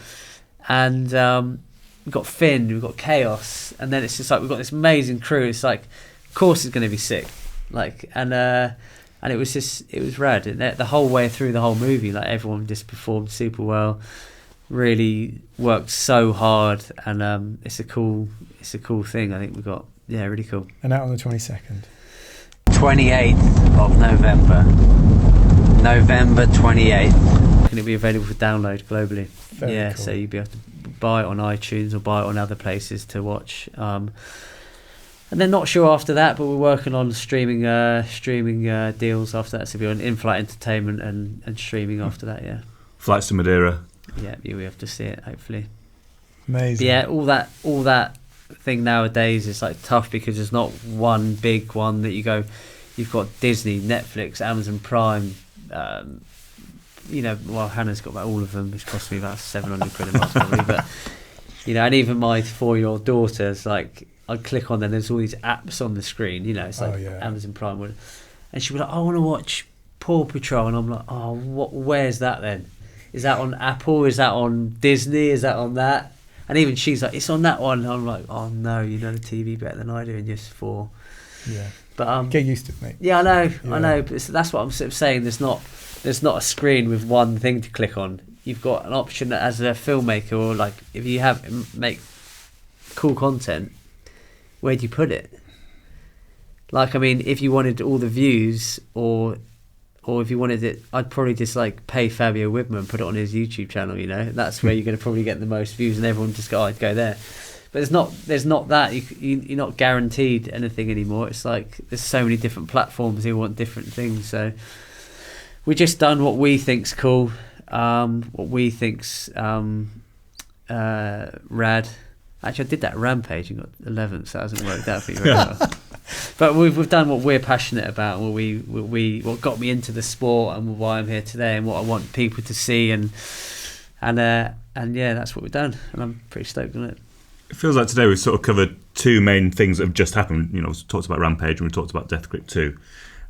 and we've got Finn, we've got Chaos, and then it's just like we've got this amazing crew. It's like, of course it's going to be sick, and it was rad. And the whole way through the whole movie, like, everyone just performed super well, really worked so hard, and it's a cool thing. I think we got, really cool. And out on the 22nd. 28th of November 28th. Going to be available for download globally. Very cool. So you'll be able to buy it on iTunes or buy it on other places to watch. And then not sure after that, but we're working on streaming deals after that. So we'll be on in-flight entertainment and streaming after that. Yeah. Flights to Madeira. Yeah, we have to see it, hopefully. Amazing. But all that thing nowadays is like tough, because there's not one big one that you go. You've got Disney, Netflix, Amazon Prime. Hannah's got about all of them, which cost me about 700 quid a month probably. But and even my 4-year-old daughter's like, I'd click on, then there's all these apps on the screen, you know, it's like Amazon Prime, and she'd be like, I want to watch Paw Patrol, and I'm like, oh, where's that then? Is that on Apple? Is that on Disney? Is that on that? And even she's like, it's on that one. And I'm like, oh no, you know the TV better than I do, and just for but get used to it, mate. Yeah, I know, but that's what I'm sort of saying. There's not a screen with one thing to click on. You've got an option that, as a filmmaker, or like if you make cool content, where do you put it? Like, I mean, if you wanted all the views, or if you wanted it, I'd probably just like pay Fabio Whitman, put it on his YouTube channel, you know. That's where you're going to probably get the most views, and everyone just go, I'd go there. But there's not that. You're not guaranteed anything anymore. It's like there's so many different platforms who want different things. So we've just done what we think's cool, what we think's rad. Actually, I did that Rampage and got 11th, so that hasn't worked out for you very well. But we've done what we're passionate about, what got me into the sport, and why I'm here today, and what I want people to see, and yeah, that's what we've done, and I'm pretty stoked on it. It feels like today we've sort of covered two main things that have just happened. You know, we talked about Rampage and we talked about Deathgrip 2.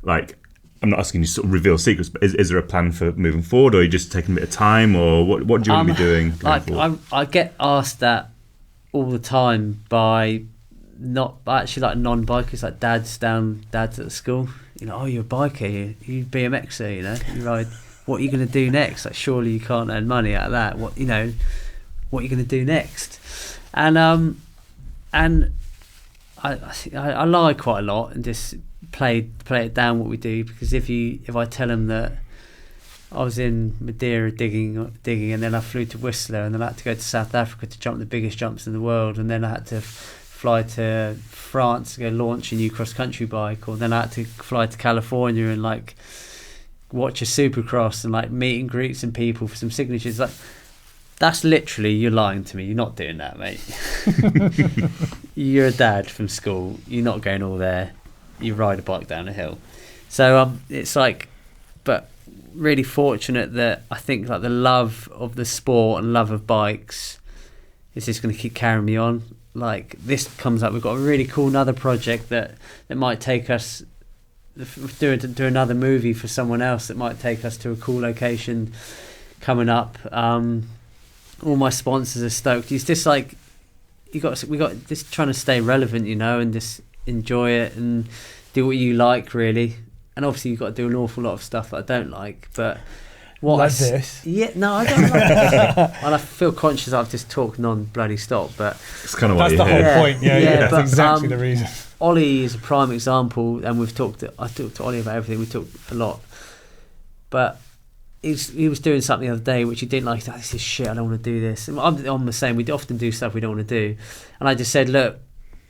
Like, I'm not asking you to sort of reveal secrets, but is there a plan for moving forward, or are you just taking a bit of time, or what do you want to be doing going forward? I get asked that all the time by non-bikers, like dads at the school. You know, oh, you're a biker, you BMXer, you know, you ride. What are you going to do next? Like, surely you can't earn money out of that. What are you going to do next? And I lie quite a lot and just play it down what we do, because if I tell them that I was in Madeira digging, and then I flew to Whistler, and then I had to go to South Africa to jump the biggest jumps in the world, and then I had to fly to France to go launch a new cross-country bike, or then I had to fly to California and like watch a supercross and like meet and greets some people for some signatures. Like, that's literally, you're lying to me. You're not doing that, mate. You're a dad from school. You're not going all there. You ride a bike down a hill. So it's like, but really fortunate that I think like the love of the sport and love of bikes is just going to keep carrying me on. Like, this comes up, we've got a really cool another project that might take us do another movie for someone else, that might take us to a cool location coming up. All my sponsors are stoked. It's just like we got just trying to stay relevant, you know, and just enjoy it and do what you like, really. And obviously you've got to do an awful lot of stuff that I don't like, but this? Yeah, no, I don't like this. And I feel conscious I've just talked bloody stop, but it's kind of what that's the whole point. Yeah, but, that's exactly the reason. Ollie is a prime example, and I talked to Ollie about everything. We talked a lot, but he was doing something the other day which he didn't like. He's like, this is shit, I don't want to do this. And I'm the same. We often do stuff we don't want to do, and I just said, look,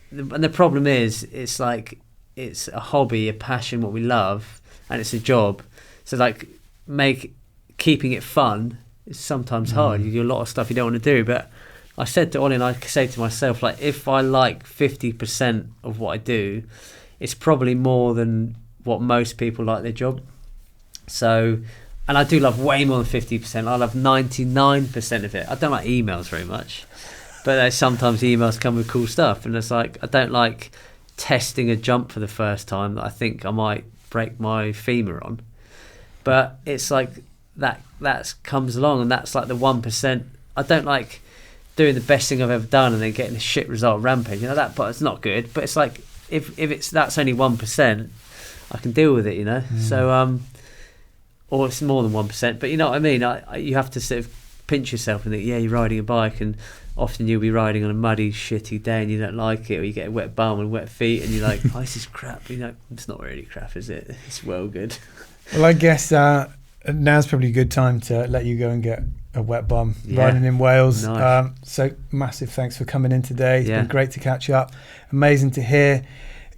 and the problem is, it's like, it's a hobby, a passion, what we love, and it's a job. So like, keeping it fun is sometimes hard. You do a lot of stuff you don't want to do. But I said to Ollie, and I say to myself, like, if I like 50% of what I do, it's probably more than what most people like their job. So, and I do love way more than 50%. I love 99% of it. I don't like emails very much, but sometimes emails come with cool stuff, and it's like, I don't like testing a jump for the first time that I think I might break my femur on. But it's like that comes along, and that's like the 1%. I don't like doing the best thing I've ever done and then getting a shit result Rampage. You know, that part's not good. But it's like, if that's only 1%, I can deal with it, you know. So or it's more than 1%. But you know what I mean? You have to sort of pinch yourself and think, yeah, you're riding a bike, and often you'll be riding on a muddy, shitty day and you don't like it, or you get a wet bum and wet feet and you're like, oh, this is crap. You know, it's not really crap, is it? It's well good. Well, I guess now's probably a good time to let you go and get a wet bum riding in Wales. Nice. So massive thanks for coming in today. It's been great to catch up. Amazing to hear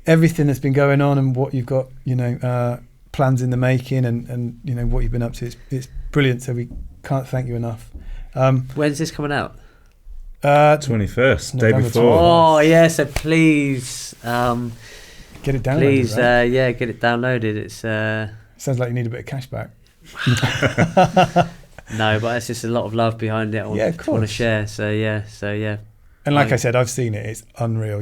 everything that's been going on and what you've got, you know, plans in the making, and you know what you've been up to. It's brilliant. So we can't thank you enough. When's this coming out? 21st, day before. Oh yeah, so please get it downloaded. Please, right? Get it downloaded. It's sounds like you need a bit of cash back. No, but it's just a lot of love behind it. I want to share. So yeah. And like I said, I've seen it. It's unreal.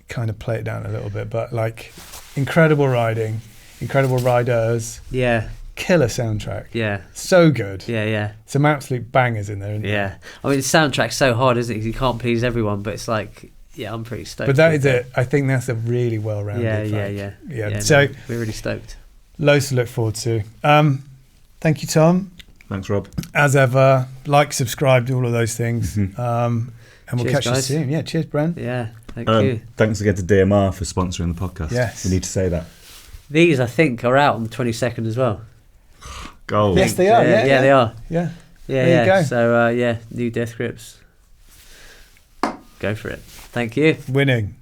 kind of play it down a little bit, but like incredible riding, incredible riders. Yeah. Killer soundtrack. Yeah. So good. Yeah. Some absolute bangers in there, isn't Yeah. I mean, the soundtrack's so hard, isn't it? 'Cause you can't please everyone, but it's like, yeah, I'm pretty stoked. But that is it. I think that's a really well-rounded. Yeah. So no, we're really stoked. Loads to look forward to. Thank you, Tom. Thanks, Rob. As ever, like, subscribe, do all of those things. Mm-hmm. And we'll Cheers, catch guys. you soon. Yeah, cheers, Bren. Yeah, thank you. Thanks again to DMR for sponsoring the podcast. Yes. We need to say that. These, I think, are out on the 22nd as well. Gold. Yes, they are. Yeah, they are. Yeah. Yeah, There you go. So, new DeathGrips. Go for it. Thank you. Winning.